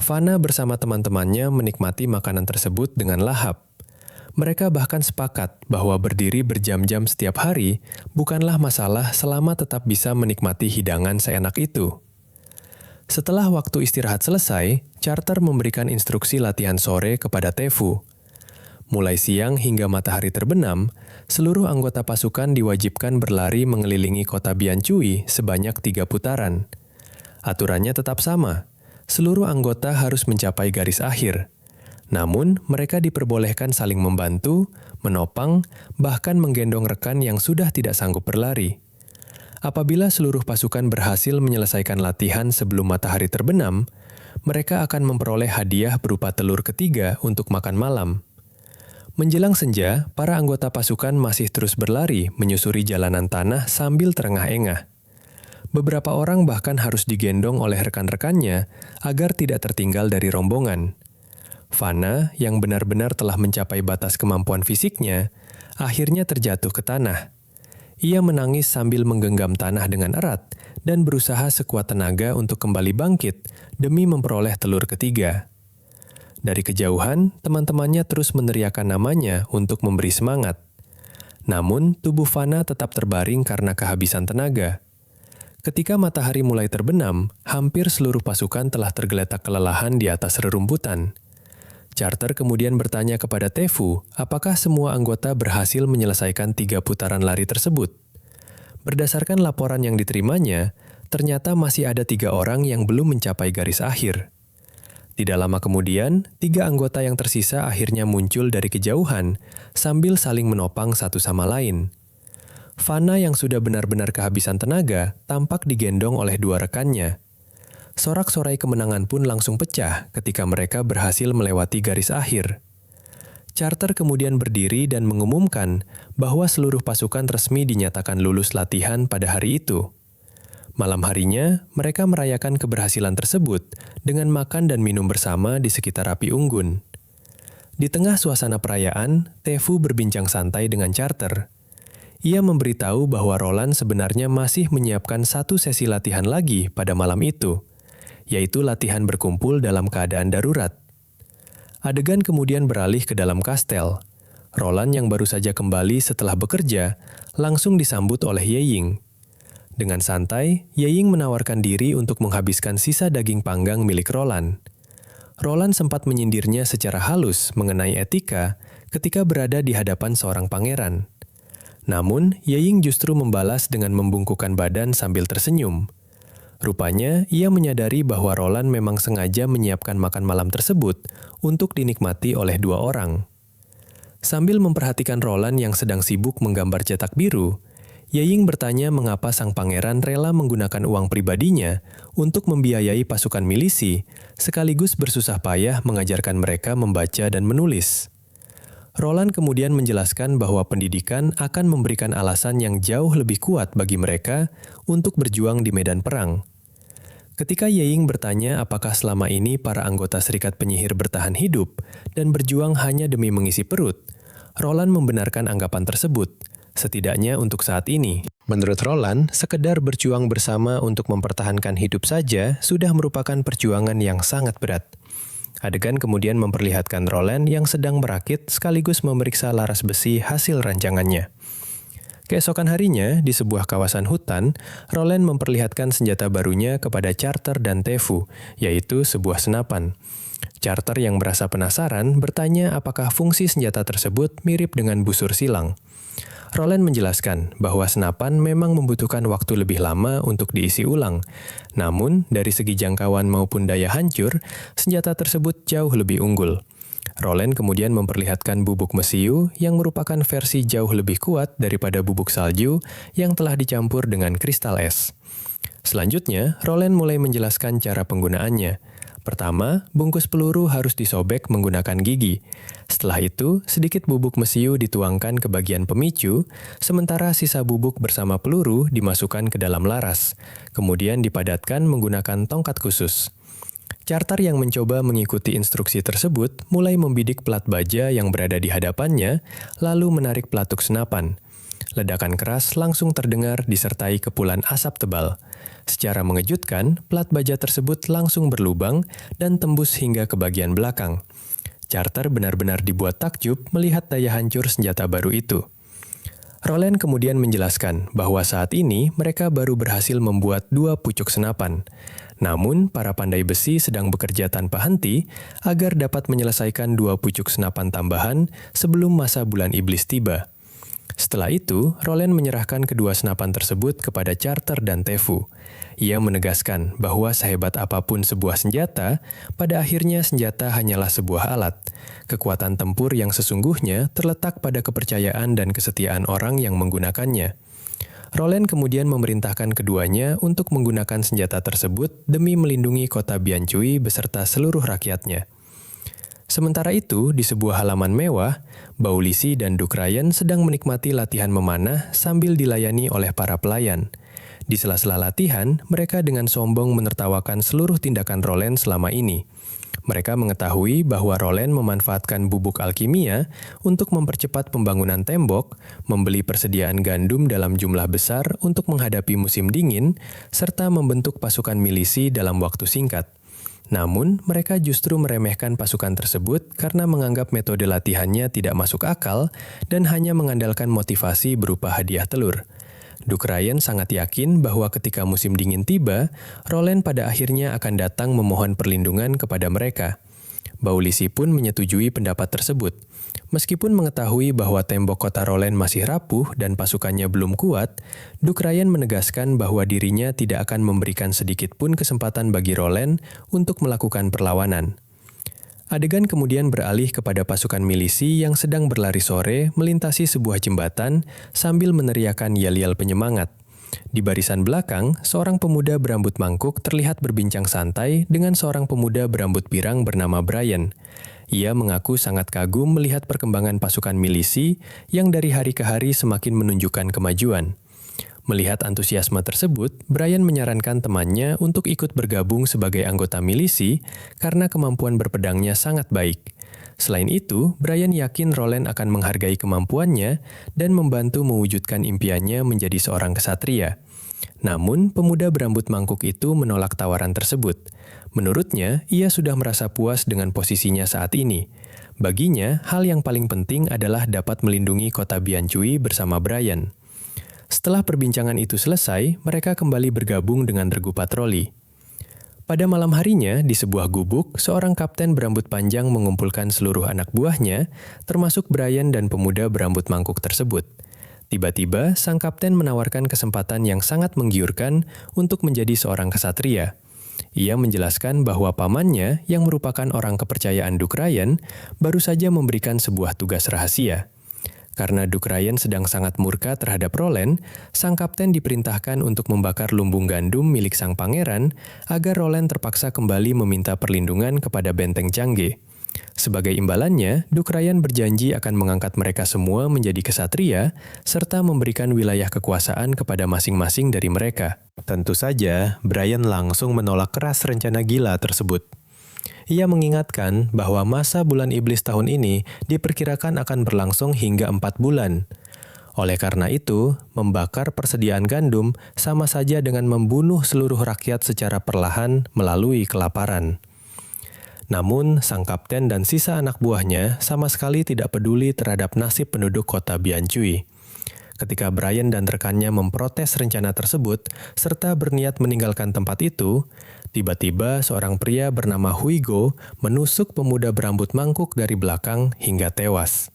Vanna bersama teman-temannya menikmati makanan tersebut dengan lahap. Mereka bahkan sepakat bahwa berdiri berjam-jam setiap hari bukanlah masalah selama tetap bisa menikmati hidangan seenak itu. Setelah waktu istirahat selesai, Charter memberikan instruksi latihan sore kepada Tefu. Mulai siang hingga matahari terbenam, seluruh anggota pasukan diwajibkan berlari mengelilingi kota Biancui sebanyak 3 putaran. Aturannya tetap sama. Seluruh anggota harus mencapai garis akhir. Namun, mereka diperbolehkan saling membantu, menopang, bahkan menggendong rekan yang sudah tidak sanggup berlari. Apabila seluruh pasukan berhasil menyelesaikan latihan sebelum matahari terbenam, mereka akan memperoleh hadiah berupa telur ketiga untuk makan malam. Menjelang senja, para anggota pasukan masih terus berlari menyusuri jalanan tanah sambil terengah-engah. Beberapa orang bahkan harus digendong oleh rekan-rekannya agar tidak tertinggal dari rombongan. Vanna, yang benar-benar telah mencapai batas kemampuan fisiknya, akhirnya terjatuh ke tanah. Ia menangis sambil menggenggam tanah dengan erat dan berusaha sekuat tenaga untuk kembali bangkit demi memperoleh telur ketiga. Dari kejauhan, teman-temannya terus meneriakkan namanya untuk memberi semangat. Namun, tubuh Vanna tetap terbaring karena kehabisan tenaga. Ketika matahari mulai terbenam, hampir seluruh pasukan telah tergeletak kelelahan di atas rerumputan. Charter kemudian bertanya kepada Tefu, apakah semua anggota berhasil menyelesaikan 3 putaran lari tersebut. Berdasarkan laporan yang diterimanya, ternyata masih ada 3 orang yang belum mencapai garis akhir. Tidak lama kemudian, 3 anggota yang tersisa akhirnya muncul dari kejauhan sambil saling menopang satu sama lain. Vanna yang sudah benar-benar kehabisan tenaga tampak digendong oleh 2 rekannya. Sorak-sorai kemenangan pun langsung pecah ketika mereka berhasil melewati garis akhir. Charter kemudian berdiri dan mengumumkan bahwa seluruh pasukan resmi dinyatakan lulus latihan pada hari itu. Malam harinya, mereka merayakan keberhasilan tersebut dengan makan dan minum bersama di sekitar api unggun. Di tengah suasana perayaan, Tefu berbincang santai dengan Charter. Ia memberitahu bahwa Roland sebenarnya masih menyiapkan satu sesi latihan lagi pada malam itu, yaitu latihan berkumpul dalam keadaan darurat. Adegan kemudian beralih ke dalam kastel. Roland yang baru saja kembali setelah bekerja, langsung disambut oleh Ye Ying. Dengan santai, Ye Ying menawarkan diri untuk menghabiskan sisa daging panggang milik Roland. Roland sempat menyindirnya secara halus mengenai etika ketika berada di hadapan seorang pangeran. Namun, Ye Ying justru membalas dengan membungkukkan badan sambil tersenyum. Rupanya, ia menyadari bahwa Roland memang sengaja menyiapkan makan malam tersebut untuk dinikmati oleh dua orang. Sambil memperhatikan Roland yang sedang sibuk menggambar cetak biru, Ye Ying bertanya mengapa sang pangeran rela menggunakan uang pribadinya untuk membiayai pasukan milisi, sekaligus bersusah payah mengajarkan mereka membaca dan menulis. Roland kemudian menjelaskan bahwa pendidikan akan memberikan alasan yang jauh lebih kuat bagi mereka untuk berjuang di medan perang. Ketika Ye Ying bertanya apakah selama ini para anggota Serikat Penyihir bertahan hidup dan berjuang hanya demi mengisi perut, Roland membenarkan anggapan tersebut, setidaknya untuk saat ini. Menurut Roland, sekedar berjuang bersama untuk mempertahankan hidup saja sudah merupakan perjuangan yang sangat berat. Adegan kemudian memperlihatkan Roland yang sedang merakit sekaligus memeriksa laras besi hasil rancangannya. Keesokan harinya, di sebuah kawasan hutan, Roland memperlihatkan senjata barunya kepada Charter dan Tefu, yaitu sebuah senapan. Charter yang merasa penasaran bertanya apakah fungsi senjata tersebut mirip dengan busur silang. Roland menjelaskan bahwa senapan memang membutuhkan waktu lebih lama untuk diisi ulang. Namun, dari segi jangkauan maupun daya hancur, senjata tersebut jauh lebih unggul. Roland kemudian memperlihatkan bubuk mesiu yang merupakan versi jauh lebih kuat daripada bubuk salju yang telah dicampur dengan kristal es. Selanjutnya, Roland mulai menjelaskan cara penggunaannya. Pertama, bungkus peluru harus disobek menggunakan gigi. Setelah itu, sedikit bubuk mesiu dituangkan ke bagian pemicu, sementara sisa bubuk bersama peluru dimasukkan ke dalam laras, kemudian dipadatkan menggunakan tongkat khusus. Charter yang mencoba mengikuti instruksi tersebut mulai membidik plat baja yang berada di hadapannya, lalu menarik pelatuk senapan. Ledakan keras langsung terdengar disertai kepulan asap tebal. Secara mengejutkan, plat baja tersebut langsung berlubang dan tembus hingga ke bagian belakang. Charter benar-benar dibuat takjub melihat daya hancur senjata baru itu. Roland kemudian menjelaskan bahwa saat ini mereka baru berhasil membuat 2 pucuk senapan. Namun, para pandai besi sedang bekerja tanpa henti agar dapat menyelesaikan 2 pucuk senapan tambahan sebelum masa bulan iblis tiba. Setelah itu, Roland menyerahkan kedua senapan tersebut kepada Charter dan Tefu. Ia menegaskan bahwa sehebat apapun sebuah senjata, pada akhirnya senjata hanyalah sebuah alat. Kekuatan tempur yang sesungguhnya terletak pada kepercayaan dan kesetiaan orang yang menggunakannya. Roland kemudian memerintahkan keduanya untuk menggunakan senjata tersebut demi melindungi kota Biancui beserta seluruh rakyatnya. Sementara itu, di sebuah halaman mewah, Baulisi dan Duke Ryan sedang menikmati latihan memanah sambil dilayani oleh para pelayan. Di sela-sela latihan, mereka dengan sombong menertawakan seluruh tindakan Roland selama ini. Mereka mengetahui bahwa Roland memanfaatkan bubuk alkimia untuk mempercepat pembangunan tembok, membeli persediaan gandum dalam jumlah besar untuk menghadapi musim dingin, serta membentuk pasukan milisi dalam waktu singkat. Namun, mereka justru meremehkan pasukan tersebut karena menganggap metode latihannya tidak masuk akal dan hanya mengandalkan motivasi berupa hadiah telur. Duke Ryan sangat yakin bahwa ketika musim dingin tiba, Roland pada akhirnya akan datang memohon perlindungan kepada mereka. Baulisi pun menyetujui pendapat tersebut. Meskipun mengetahui bahwa tembok kota Roland masih rapuh dan pasukannya belum kuat, Duke Ryan menegaskan bahwa dirinya tidak akan memberikan sedikit pun kesempatan bagi Roland untuk melakukan perlawanan. Adegan kemudian beralih kepada pasukan milisi yang sedang berlari sore melintasi sebuah jembatan sambil meneriakan yel-yel penyemangat. Di barisan belakang, seorang pemuda berambut mangkuk terlihat berbincang santai dengan seorang pemuda berambut pirang bernama Brian. Ia mengaku sangat kagum melihat perkembangan pasukan milisi yang dari hari ke hari semakin menunjukkan kemajuan. Melihat antusiasme tersebut, Brian menyarankan temannya untuk ikut bergabung sebagai anggota milisi karena kemampuan berpedangnya sangat baik. Selain itu, Brian yakin Roland akan menghargai kemampuannya dan membantu mewujudkan impiannya menjadi seorang ksatria. Namun, pemuda berambut mangkuk itu menolak tawaran tersebut. Menurutnya, ia sudah merasa puas dengan posisinya saat ini. Baginya, hal yang paling penting adalah dapat melindungi kota Biancui bersama Brian. Setelah perbincangan itu selesai, mereka kembali bergabung dengan regu patroli. Pada malam harinya, di sebuah gubuk, seorang kapten berambut panjang mengumpulkan seluruh anak buahnya, termasuk Brian dan pemuda berambut mangkuk tersebut. Tiba-tiba, sang kapten menawarkan kesempatan yang sangat menggiurkan untuk menjadi seorang ksatria. Ia menjelaskan bahwa pamannya, yang merupakan orang kepercayaan Duke Ryan, baru saja memberikan sebuah tugas rahasia. Karena Duke Ryan sedang sangat murka terhadap Roland, sang kapten diperintahkan untuk membakar lumbung gandum milik sang pangeran agar Roland terpaksa kembali meminta perlindungan kepada benteng Changge. Sebagai imbalannya, Duke Ryan berjanji akan mengangkat mereka semua menjadi ksatria serta memberikan wilayah kekuasaan kepada masing-masing dari mereka. Tentu saja, Brian langsung menolak keras rencana gila tersebut. Ia mengingatkan bahwa masa bulan iblis tahun ini diperkirakan akan berlangsung hingga 4 bulan. Oleh karena itu, membakar persediaan gandum sama saja dengan membunuh seluruh rakyat secara perlahan melalui kelaparan. Namun, sang kapten dan sisa anak buahnya sama sekali tidak peduli terhadap nasib penduduk kota Biancui. Ketika Brian dan rekannya memprotes rencana tersebut, serta berniat meninggalkan tempat itu, tiba-tiba seorang pria bernama Huigo menusuk pemuda berambut mangkuk dari belakang hingga tewas.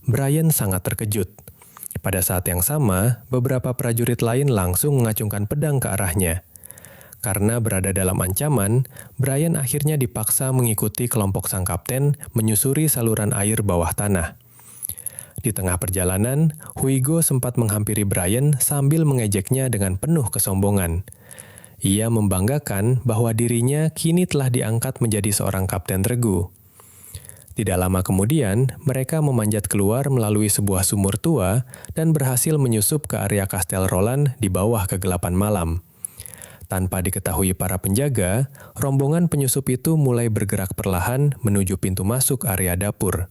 Brian sangat terkejut. Pada saat yang sama, beberapa prajurit lain langsung mengacungkan pedang ke arahnya. Karena berada dalam ancaman, Brian akhirnya dipaksa mengikuti kelompok sang kapten menyusuri saluran air bawah tanah. Di tengah perjalanan, Huigo sempat menghampiri Brian sambil mengejeknya dengan penuh kesombongan. Ia membanggakan bahwa dirinya kini telah diangkat menjadi seorang kapten regu. Tidak lama kemudian, mereka memanjat keluar melalui sebuah sumur tua dan berhasil menyusup ke area Kastel Roland di bawah kegelapan malam. Tanpa diketahui para penjaga, rombongan penyusup itu mulai bergerak perlahan menuju pintu masuk area dapur.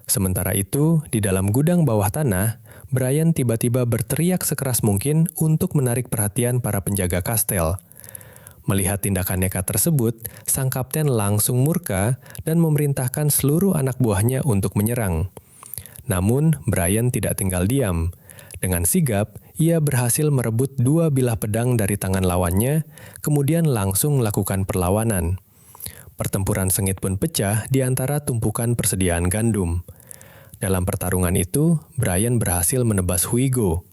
Sementara itu, di dalam gudang bawah tanah, Brian tiba-tiba berteriak sekeras mungkin untuk menarik perhatian para penjaga kastel. Melihat tindakan nekat tersebut, sang kapten langsung murka dan memerintahkan seluruh anak buahnya untuk menyerang. Namun, Brian tidak tinggal diam. Dengan sigap, ia berhasil merebut 2 bilah pedang dari tangan lawannya, kemudian langsung melakukan perlawanan. Pertempuran sengit pun pecah di antara tumpukan persediaan gandum. Dalam pertarungan itu, Brian berhasil menebas Huigo.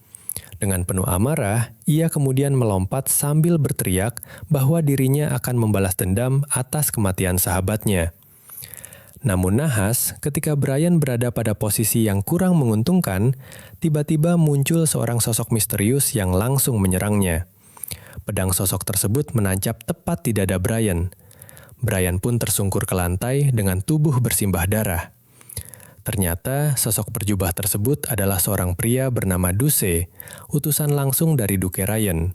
Dengan penuh amarah, ia kemudian melompat sambil berteriak bahwa dirinya akan membalas dendam atas kematian sahabatnya. Namun nahas, ketika Brian berada pada posisi yang kurang menguntungkan, tiba-tiba muncul seorang sosok misterius yang langsung menyerangnya. Pedang sosok tersebut menancap tepat di dada Brian. Brian pun tersungkur ke lantai dengan tubuh bersimbah darah. Ternyata sosok berjubah tersebut adalah seorang pria bernama Duce, utusan langsung dari Duke Ryan.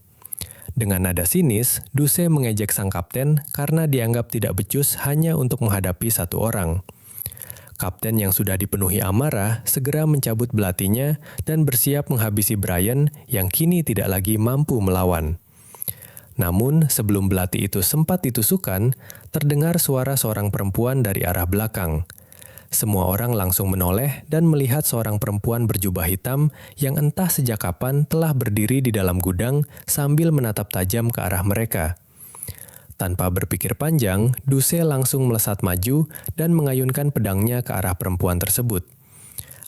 Dengan nada sinis, Duce mengejek sang kapten karena dianggap tidak becus hanya untuk menghadapi satu orang. Kapten yang sudah dipenuhi amarah segera mencabut belatinya dan bersiap menghabisi Brian yang kini tidak lagi mampu melawan. Namun, sebelum belati itu sempat ditusukkan, terdengar suara seorang perempuan dari arah belakang. Semua orang langsung menoleh dan melihat seorang perempuan berjubah hitam yang entah sejak kapan telah berdiri di dalam gudang sambil menatap tajam ke arah mereka. Tanpa berpikir panjang, Duce langsung melesat maju dan mengayunkan pedangnya ke arah perempuan tersebut.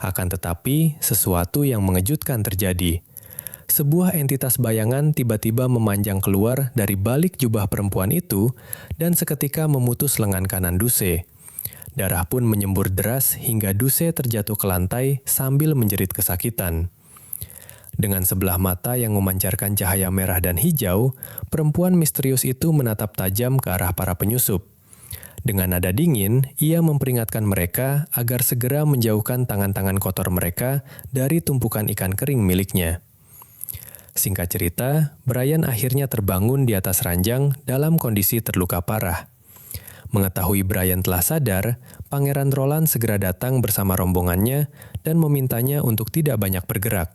Akan tetapi, sesuatu yang mengejutkan terjadi. Sebuah entitas bayangan tiba-tiba memanjang keluar dari balik jubah perempuan itu dan seketika memutus lengan kanan Duce. Darah pun menyembur deras hingga Duce terjatuh ke lantai sambil menjerit kesakitan. Dengan sebelah mata yang memancarkan cahaya merah dan hijau, perempuan misterius itu menatap tajam ke arah para penyusup. Dengan nada dingin, ia memperingatkan mereka agar segera menjauhkan tangan-tangan kotor mereka dari tumpukan ikan kering miliknya. Singkat cerita, Brian akhirnya terbangun di atas ranjang dalam kondisi terluka parah. Mengetahui Brian telah sadar, Pangeran Roland segera datang bersama rombongannya dan memintanya untuk tidak banyak bergerak.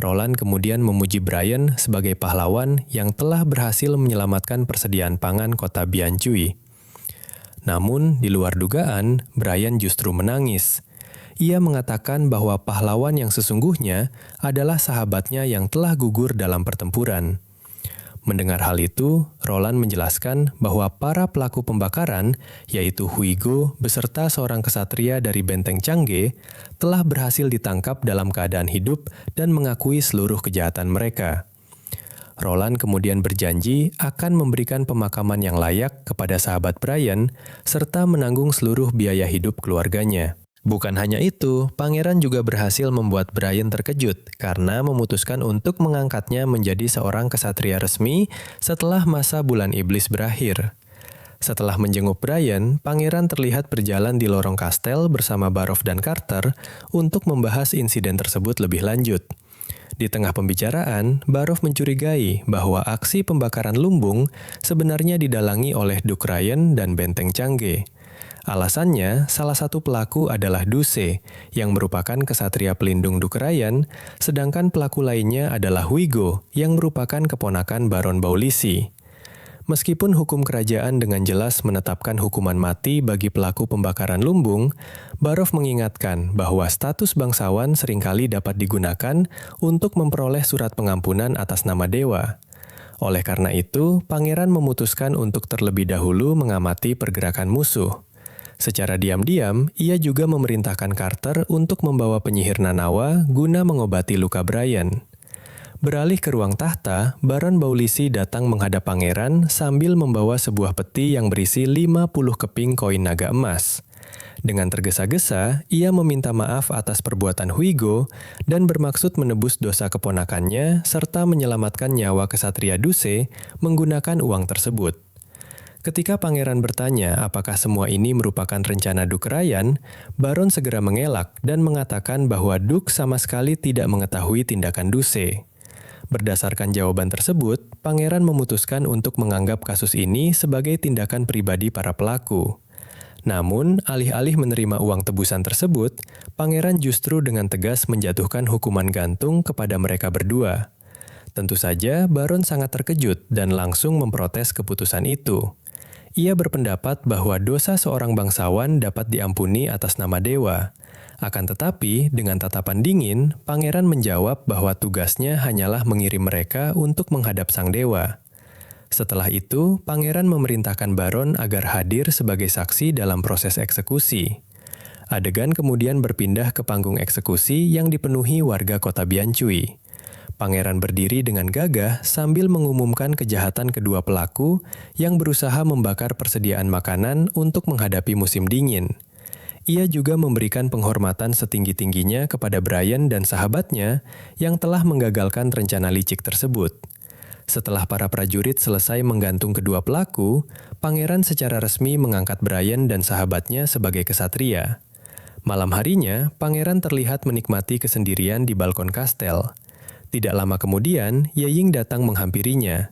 Roland kemudian memuji Brian sebagai pahlawan yang telah berhasil menyelamatkan persediaan pangan kota Biancui. Namun, di luar dugaan, Brian justru menangis. Ia mengatakan bahwa pahlawan yang sesungguhnya adalah sahabatnya yang telah gugur dalam pertempuran. Mendengar hal itu, Roland menjelaskan bahwa para pelaku pembakaran, yaitu Huigo beserta seorang kesatria dari benteng Changge, telah berhasil ditangkap dalam keadaan hidup dan mengakui seluruh kejahatan mereka. Roland kemudian berjanji akan memberikan pemakaman yang layak kepada sahabat Brian, serta menanggung seluruh biaya hidup keluarganya. Bukan hanya itu, pangeran juga berhasil membuat Brian terkejut karena memutuskan untuk mengangkatnya menjadi seorang kesatria resmi setelah masa bulan iblis berakhir. Setelah menjenguk Brian, pangeran terlihat berjalan di lorong kastel bersama Barof dan Carter untuk membahas insiden tersebut lebih lanjut. Di tengah pembicaraan, Barof mencurigai bahwa aksi pembakaran lumbung sebenarnya didalangi oleh Duke Ryan dan Benteng Changge. Alasannya, salah satu pelaku adalah Duse, yang merupakan kesatria pelindung Duke Ryan, sedangkan pelaku lainnya adalah Huigo, yang merupakan keponakan Baron Baulisi. Meskipun hukum kerajaan dengan jelas menetapkan hukuman mati bagi pelaku pembakaran lumbung, Barof mengingatkan bahwa status bangsawan seringkali dapat digunakan untuk memperoleh surat pengampunan atas nama dewa. Oleh karena itu, pangeran memutuskan untuk terlebih dahulu mengamati pergerakan musuh. Secara diam-diam, ia juga memerintahkan Carter untuk membawa penyihir Nanawa guna mengobati luka Brian. Beralih ke ruang tahta, Baron Baulisi datang menghadap pangeran sambil membawa sebuah peti yang berisi 50 keping koin naga emas. Dengan tergesa-gesa, ia meminta maaf atas perbuatan Huigo dan bermaksud menebus dosa keponakannya serta menyelamatkan nyawa kesatria Duse menggunakan uang tersebut. Ketika pangeran bertanya apakah semua ini merupakan rencana Duke Ryan, Baron segera mengelak dan mengatakan bahwa Duke sama sekali tidak mengetahui tindakan Duse. Berdasarkan jawaban tersebut, pangeran memutuskan untuk menganggap kasus ini sebagai tindakan pribadi para pelaku. Namun, alih-alih menerima uang tebusan tersebut, pangeran justru dengan tegas menjatuhkan hukuman gantung kepada mereka berdua. Tentu saja, Baron sangat terkejut dan langsung memprotes keputusan itu. Ia berpendapat bahwa dosa seorang bangsawan dapat diampuni atas nama dewa. Akan tetapi, dengan tatapan dingin, pangeran menjawab bahwa tugasnya hanyalah mengirim mereka untuk menghadap sang dewa. Setelah itu, pangeran memerintahkan Baron agar hadir sebagai saksi dalam proses eksekusi. Adegan kemudian berpindah ke panggung eksekusi yang dipenuhi warga kota Biancui. Pangeran berdiri dengan gagah sambil mengumumkan kejahatan kedua pelaku yang berusaha membakar persediaan makanan untuk menghadapi musim dingin. Ia juga memberikan penghormatan setinggi-tingginya kepada Brian dan sahabatnya yang telah menggagalkan rencana licik tersebut. Setelah para prajurit selesai menggantung kedua pelaku, pangeran secara resmi mengangkat Brian dan sahabatnya sebagai kesatria. Malam harinya, pangeran terlihat menikmati kesendirian di balkon kastel. Tidak lama kemudian, Yeying datang menghampirinya.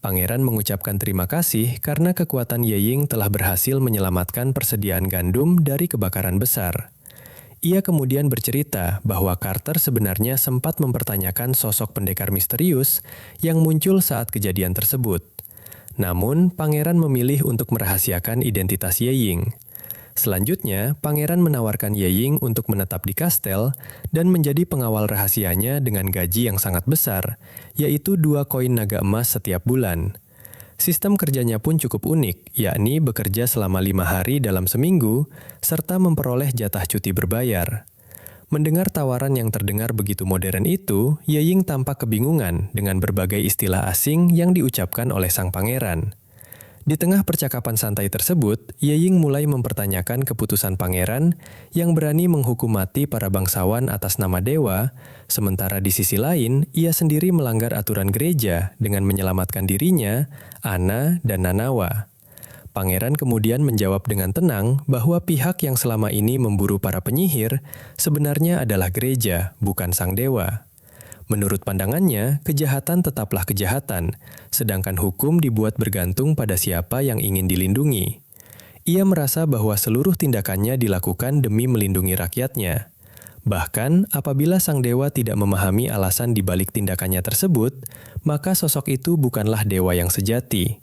Pangeran mengucapkan terima kasih karena kekuatan Yeying telah berhasil menyelamatkan persediaan gandum dari kebakaran besar. Ia kemudian bercerita bahwa Carter sebenarnya sempat mempertanyakan sosok pendekar misterius yang muncul saat kejadian tersebut. Namun, pangeran memilih untuk merahasiakan identitas Yeying. Selanjutnya, pangeran menawarkan Yeying untuk menetap di kastel dan menjadi pengawal rahasianya dengan gaji yang sangat besar, yaitu 2 koin naga emas setiap bulan. Sistem kerjanya pun cukup unik, yakni bekerja selama 5 hari dalam seminggu, serta memperoleh jatah cuti berbayar. Mendengar tawaran yang terdengar begitu modern itu, Yeying tampak kebingungan dengan berbagai istilah asing yang diucapkan oleh sang pangeran. Di tengah percakapan santai tersebut, Yeying mulai mempertanyakan keputusan pangeran yang berani menghukum mati para bangsawan atas nama dewa, sementara di sisi lain, ia sendiri melanggar aturan gereja dengan menyelamatkan dirinya, Ana, dan Nanawa. Pangeran kemudian menjawab dengan tenang bahwa pihak yang selama ini memburu para penyihir sebenarnya adalah gereja, bukan sang dewa. Menurut pandangannya, kejahatan tetaplah kejahatan, sedangkan hukum dibuat bergantung pada siapa yang ingin dilindungi. Ia merasa bahwa seluruh tindakannya dilakukan demi melindungi rakyatnya. Bahkan, apabila sang dewa tidak memahami alasan di balik tindakannya tersebut, maka sosok itu bukanlah dewa yang sejati.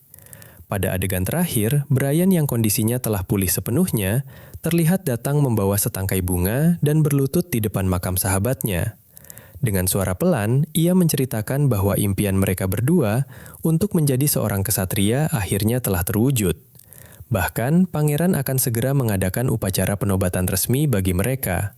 Pada adegan terakhir, Brian yang kondisinya telah pulih sepenuhnya, terlihat datang membawa setangkai bunga dan berlutut di depan makam sahabatnya. Dengan suara pelan, ia menceritakan bahwa impian mereka berdua untuk menjadi seorang kesatria akhirnya telah terwujud. Bahkan, pangeran akan segera mengadakan upacara penobatan resmi bagi mereka.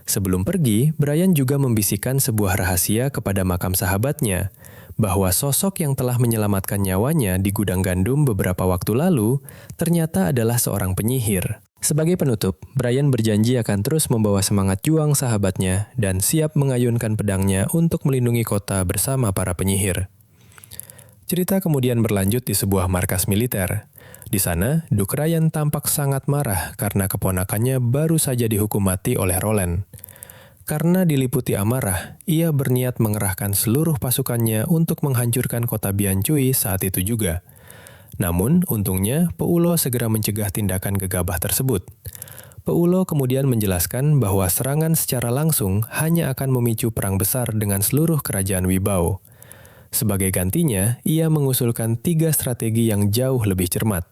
Sebelum pergi, Brian juga membisikkan sebuah rahasia kepada makam sahabatnya, bahwa sosok yang telah menyelamatkan nyawanya di gudang gandum beberapa waktu lalu ternyata adalah seorang penyihir. Sebagai penutup, Brian berjanji akan terus membawa semangat juang sahabatnya dan siap mengayunkan pedangnya untuk melindungi kota bersama para penyihir. Cerita kemudian berlanjut di sebuah markas militer. Di sana, Duke Ryan tampak sangat marah karena keponakannya baru saja dihukum mati oleh Roland. Karena diliputi amarah, ia berniat mengerahkan seluruh pasukannya untuk menghancurkan kota Biancui saat itu juga. Namun, untungnya, Peulo segera mencegah tindakan gegabah tersebut. Peulo kemudian menjelaskan bahwa serangan secara langsung hanya akan memicu perang besar dengan seluruh kerajaan Wibao. Sebagai gantinya, ia mengusulkan 3 strategi yang jauh lebih cermat.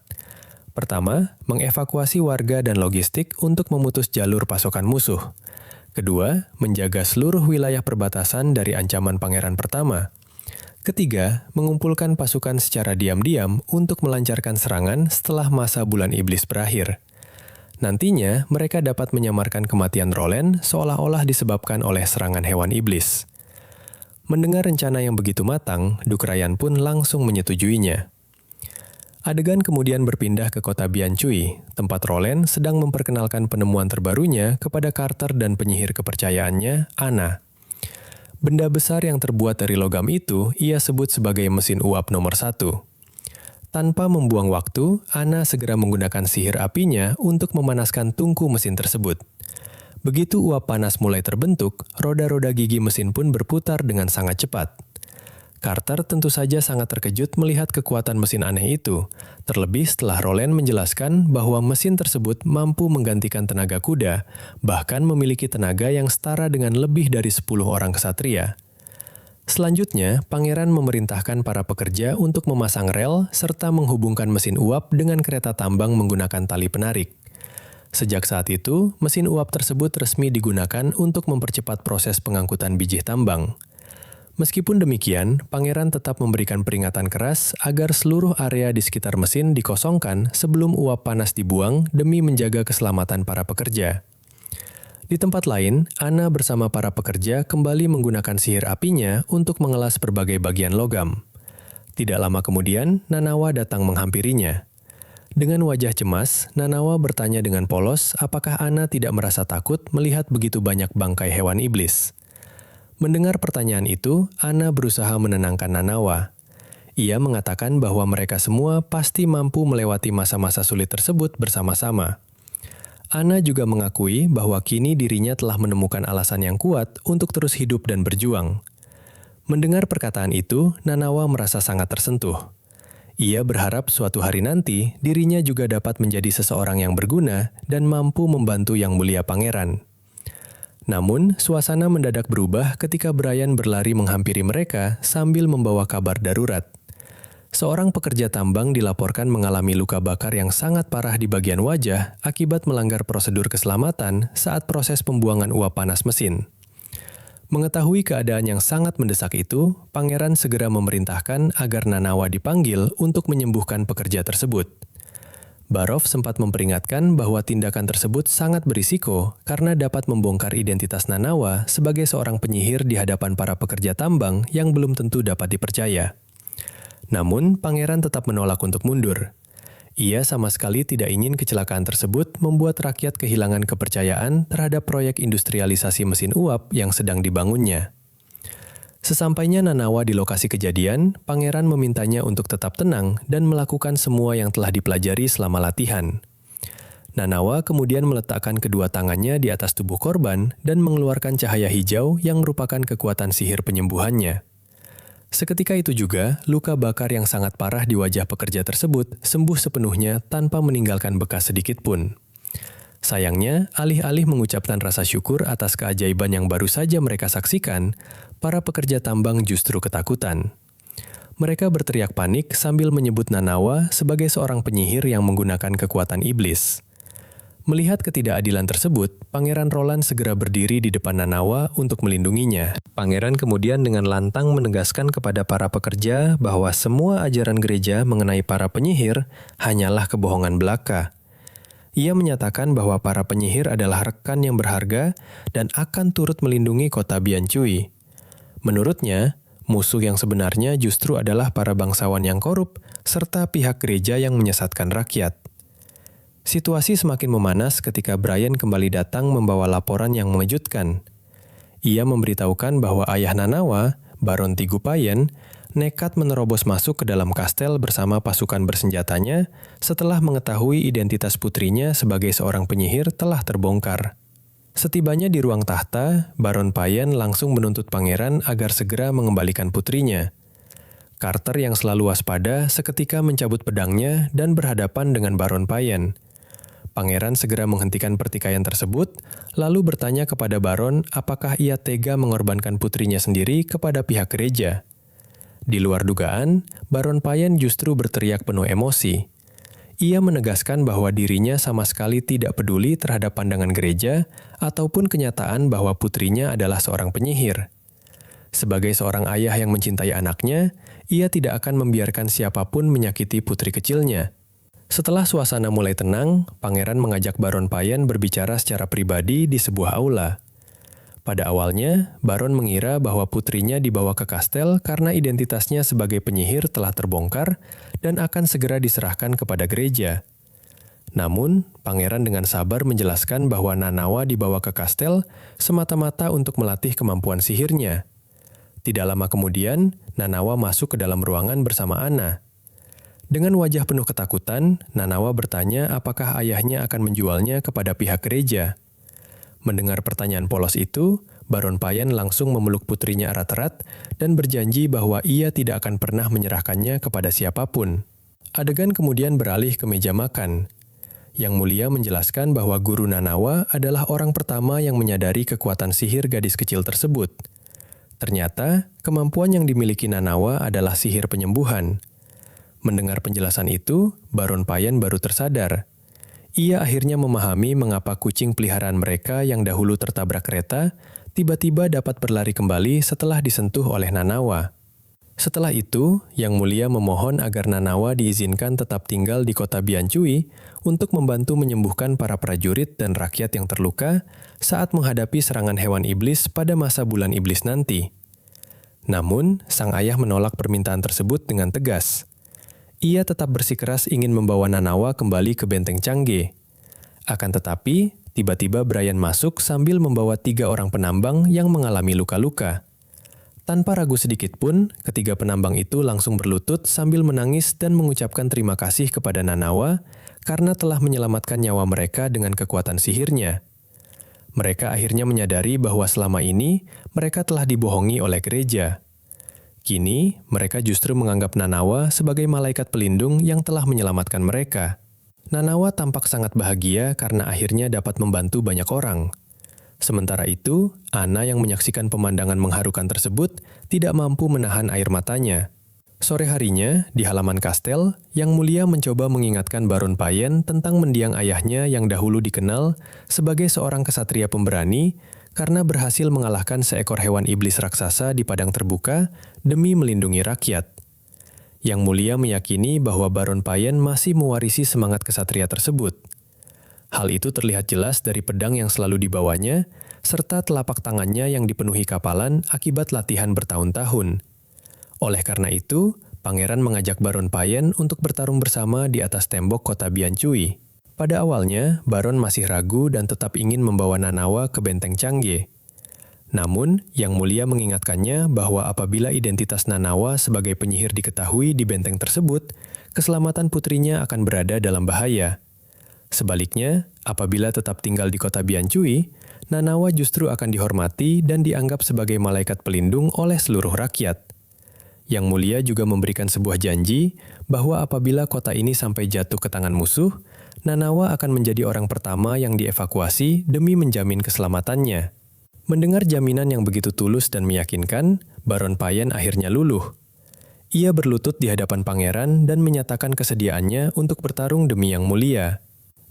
Pertama, mengevakuasi warga dan logistik untuk memutus jalur pasokan musuh. Kedua, menjaga seluruh wilayah perbatasan dari ancaman pangeran pertama. Ketiga, mengumpulkan pasukan secara diam-diam untuk melancarkan serangan setelah masa bulan iblis berakhir. Nantinya, mereka dapat menyamarkan kematian Roland seolah-olah disebabkan oleh serangan hewan iblis. Mendengar rencana yang begitu matang, Duke Ryan pun langsung menyetujuinya. Adegan kemudian berpindah ke kota Biancui, tempat Roland sedang memperkenalkan penemuan terbarunya kepada Carter dan penyihir kepercayaannya, Anna. Benda besar yang terbuat dari logam itu ia sebut sebagai mesin uap nomor 1. Tanpa membuang waktu, Anna segera menggunakan sihir apinya untuk memanaskan tungku mesin tersebut. Begitu uap panas mulai terbentuk, roda-roda gigi mesin pun berputar dengan sangat cepat. Carter tentu saja sangat terkejut melihat kekuatan mesin aneh itu, terlebih setelah Roland menjelaskan bahwa mesin tersebut mampu menggantikan tenaga kuda, bahkan memiliki tenaga yang setara dengan lebih dari 10 orang kesatria. Selanjutnya, pangeran memerintahkan para pekerja untuk memasang rel serta menghubungkan mesin uap dengan kereta tambang menggunakan tali penarik. Sejak saat itu, mesin uap tersebut resmi digunakan untuk mempercepat proses pengangkutan biji tambang. Meskipun demikian, pangeran tetap memberikan peringatan keras agar seluruh area di sekitar mesin dikosongkan sebelum uap panas dibuang demi menjaga keselamatan para pekerja. Di tempat lain, Anna bersama para pekerja kembali menggunakan sihir apinya untuk mengelas berbagai bagian logam. Tidak lama kemudian, Nanawa datang menghampirinya. Dengan wajah cemas, Nanawa bertanya dengan polos apakah Anna tidak merasa takut melihat begitu banyak bangkai hewan iblis. Mendengar pertanyaan itu, Anna berusaha menenangkan Nanawa. Ia mengatakan bahwa mereka semua pasti mampu melewati masa-masa sulit tersebut bersama-sama. Anna juga mengakui bahwa kini dirinya telah menemukan alasan yang kuat untuk terus hidup dan berjuang. Mendengar perkataan itu, Nanawa merasa sangat tersentuh. Ia berharap suatu hari nanti dirinya juga dapat menjadi seseorang yang berguna dan mampu membantu Yang Mulia Pangeran. Namun, suasana mendadak berubah ketika Brian berlari menghampiri mereka sambil membawa kabar darurat. Seorang pekerja tambang dilaporkan mengalami luka bakar yang sangat parah di bagian wajah akibat melanggar prosedur keselamatan saat proses pembuangan uap panas mesin. Mengetahui keadaan yang sangat mendesak itu, pangeran segera memerintahkan agar Nanawa dipanggil untuk menyembuhkan pekerja tersebut. Barov sempat memperingatkan bahwa tindakan tersebut sangat berisiko karena dapat membongkar identitas Nanawa sebagai seorang penyihir di hadapan para pekerja tambang yang belum tentu dapat dipercaya. Namun, pangeran tetap menolak untuk mundur. Ia sama sekali tidak ingin kecelakaan tersebut membuat rakyat kehilangan kepercayaan terhadap proyek industrialisasi mesin uap yang sedang dibangunnya. Sesampainya Nanawa di lokasi kejadian, pangeran memintanya untuk tetap tenang dan melakukan semua yang telah dipelajari selama latihan. Nanawa kemudian meletakkan kedua tangannya di atas tubuh korban dan mengeluarkan cahaya hijau yang merupakan kekuatan sihir penyembuhannya. Seketika itu juga, luka bakar yang sangat parah di wajah pekerja tersebut sembuh sepenuhnya tanpa meninggalkan bekas sedikit pun. Sayangnya, alih-alih mengucapkan rasa syukur atas keajaiban yang baru saja mereka saksikan, para pekerja tambang justru ketakutan. Mereka berteriak panik sambil menyebut Nanawa sebagai seorang penyihir yang menggunakan kekuatan iblis. Melihat ketidakadilan tersebut, Pangeran Roland segera berdiri di depan Nanawa untuk melindunginya. Pangeran kemudian dengan lantang menegaskan kepada para pekerja bahwa semua ajaran gereja mengenai para penyihir hanyalah kebohongan belaka. Ia menyatakan bahwa para penyihir adalah rekan yang berharga dan akan turut melindungi kota Biancui. Menurutnya, musuh yang sebenarnya justru adalah para bangsawan yang korup serta pihak gereja yang menyesatkan rakyat. Situasi semakin memanas ketika Brian kembali datang membawa laporan yang mengejutkan. Ia memberitahukan bahwa ayah Nanawa, Baron Tigupayen, nekat menerobos masuk ke dalam kastel bersama pasukan bersenjatanya setelah mengetahui identitas putrinya sebagai seorang penyihir telah terbongkar. Setibanya di ruang tahta, Baron Payen langsung menuntut pangeran agar segera mengembalikan putrinya. Carter yang selalu waspada seketika mencabut pedangnya dan berhadapan dengan Baron Payen. Pangeran segera menghentikan pertikaian tersebut, lalu bertanya kepada Baron apakah ia tega mengorbankan putrinya sendiri kepada pihak gereja. Di luar dugaan, Baron Payen justru berteriak penuh emosi. Ia menegaskan bahwa dirinya sama sekali tidak peduli terhadap pandangan gereja ataupun kenyataan bahwa putrinya adalah seorang penyihir. Sebagai seorang ayah yang mencintai anaknya, ia tidak akan membiarkan siapapun menyakiti putri kecilnya. Setelah suasana mulai tenang, pangeran mengajak Baron Payen berbicara secara pribadi di sebuah aula. Pada awalnya, Baron mengira bahwa putrinya dibawa ke kastel karena identitasnya sebagai penyihir telah terbongkar dan akan segera diserahkan kepada gereja. Namun, pangeran dengan sabar menjelaskan bahwa Nanawa dibawa ke kastel semata-mata untuk melatih kemampuan sihirnya. Tidak lama kemudian, Nanawa masuk ke dalam ruangan bersama Anna. Dengan wajah penuh ketakutan, Nanawa bertanya apakah ayahnya akan menjualnya kepada pihak gereja. Mendengar pertanyaan polos itu, Baron Payen langsung memeluk putrinya erat-erat dan berjanji bahwa ia tidak akan pernah menyerahkannya kepada siapapun. Adegan kemudian beralih ke meja makan. Yang Mulia menjelaskan bahwa guru Nanawa adalah orang pertama yang menyadari kekuatan sihir gadis kecil tersebut. Ternyata, kemampuan yang dimiliki Nanawa adalah sihir penyembuhan. Mendengar penjelasan itu, Baron Payen baru tersadar. Ia akhirnya memahami mengapa kucing peliharaan mereka yang dahulu tertabrak kereta tiba-tiba dapat berlari kembali setelah disentuh oleh Nanawa. Setelah itu, Yang Mulia memohon agar Nanawa diizinkan tetap tinggal di kota Biancui untuk membantu menyembuhkan para prajurit dan rakyat yang terluka saat menghadapi serangan hewan iblis pada masa bulan iblis nanti. Namun, sang ayah menolak permintaan tersebut dengan tegas. Ia tetap bersikeras ingin membawa Nanawa kembali ke Benteng Cangge. Akan tetapi, tiba-tiba Brian masuk sambil membawa 3 orang penambang yang mengalami luka-luka. Tanpa ragu sedikit pun, ketiga penambang itu langsung berlutut sambil menangis dan mengucapkan terima kasih kepada Nanawa karena telah menyelamatkan nyawa mereka dengan kekuatan sihirnya. Mereka akhirnya menyadari bahwa selama ini mereka telah dibohongi oleh gereja. Kini, mereka justru menganggap Nanawa sebagai malaikat pelindung yang telah menyelamatkan mereka. Nanawa tampak sangat bahagia karena akhirnya dapat membantu banyak orang. Sementara itu, Anna yang menyaksikan pemandangan mengharukan tersebut tidak mampu menahan air matanya. Sore harinya, di halaman kastel, Yang Mulia mencoba mengingatkan Baron Payen tentang mendiang ayahnya yang dahulu dikenal sebagai seorang kesatria pemberani karena berhasil mengalahkan seekor hewan iblis raksasa di padang terbuka demi melindungi rakyat. Yang Mulia meyakini bahwa Baron Payen masih mewarisi semangat kesatria tersebut. Hal itu terlihat jelas dari pedang yang selalu dibawanya, serta telapak tangannya yang dipenuhi kapalan akibat latihan bertahun-tahun. Oleh karena itu, Pangeran mengajak Baron Payen untuk bertarung bersama di atas tembok kota Biancui. Pada awalnya, Baron masih ragu dan tetap ingin membawa Nanawa ke Benteng Cangge. Namun, Yang Mulia mengingatkannya bahwa apabila identitas Nanawa sebagai penyihir diketahui di benteng tersebut, keselamatan putrinya akan berada dalam bahaya. Sebaliknya, apabila tetap tinggal di kota Biancui, Nanawa justru akan dihormati dan dianggap sebagai malaikat pelindung oleh seluruh rakyat. Yang Mulia juga memberikan sebuah janji bahwa apabila kota ini sampai jatuh ke tangan musuh, Nanawa akan menjadi orang pertama yang dievakuasi demi menjamin keselamatannya. Mendengar jaminan yang begitu tulus dan meyakinkan, Baron Payen akhirnya luluh. Ia berlutut di hadapan pangeran dan menyatakan kesediaannya untuk bertarung demi Yang Mulia.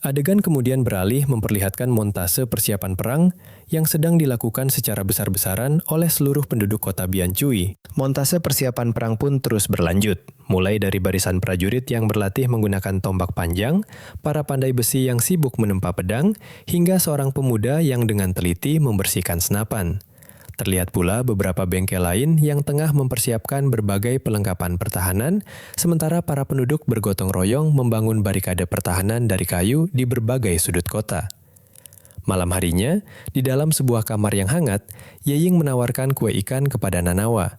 Adegan kemudian beralih memperlihatkan montase persiapan perang yang sedang dilakukan secara besar-besaran oleh seluruh penduduk kota Biancui. Montase persiapan perang pun terus berlanjut, mulai dari barisan prajurit yang berlatih menggunakan tombak panjang, para pandai besi yang sibuk menempa pedang, hingga seorang pemuda yang dengan teliti membersihkan senapan. Terlihat pula beberapa bengkel lain yang tengah mempersiapkan berbagai perlengkapan pertahanan, sementara para penduduk bergotong royong membangun barikade pertahanan dari kayu di berbagai sudut kota. Malam harinya, di dalam sebuah kamar yang hangat, Yeying menawarkan kue ikan kepada Nanawa.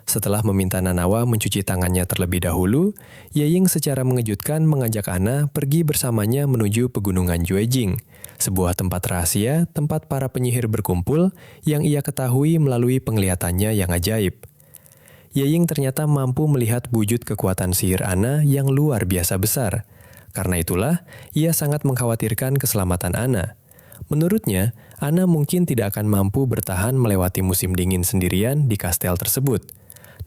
Setelah meminta Nanawa mencuci tangannya terlebih dahulu, Yeying secara mengejutkan mengajak Ana pergi bersamanya menuju pegunungan Juejing, sebuah tempat rahasia tempat para penyihir berkumpul yang ia ketahui melalui penglihatannya yang ajaib. Yeying ternyata mampu melihat wujud kekuatan sihir Ana yang luar biasa besar. Karena itulah, ia sangat mengkhawatirkan keselamatan Ana. Menurutnya, Ana mungkin tidak akan mampu bertahan melewati musim dingin sendirian di kastel tersebut.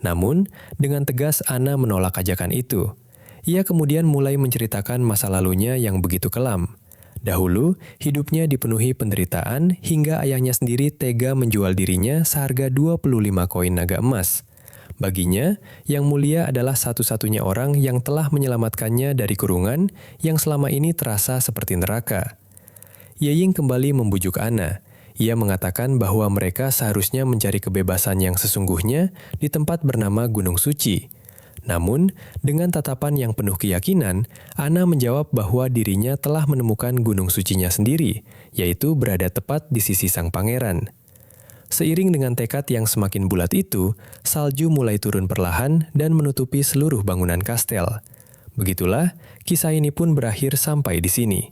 Namun, dengan tegas Ana menolak ajakan itu. Ia kemudian mulai menceritakan masa lalunya yang begitu kelam. Dahulu, hidupnya dipenuhi penderitaan hingga ayahnya sendiri tega menjual dirinya seharga 25 koin naga emas. Baginya, Yang Mulia adalah satu-satunya orang yang telah menyelamatkannya dari kurungan yang selama ini terasa seperti neraka. Yeying kembali membujuk Ana. Ia mengatakan bahwa mereka seharusnya mencari kebebasan yang sesungguhnya di tempat bernama Gunung Suci. Namun, dengan tatapan yang penuh keyakinan, Ana menjawab bahwa dirinya telah menemukan gunung sucinya sendiri, yaitu berada tepat di sisi sang pangeran. Seiring dengan tekad yang semakin bulat itu, salju mulai turun perlahan dan menutupi seluruh bangunan kastel. Begitulah, kisah ini pun berakhir sampai di sini.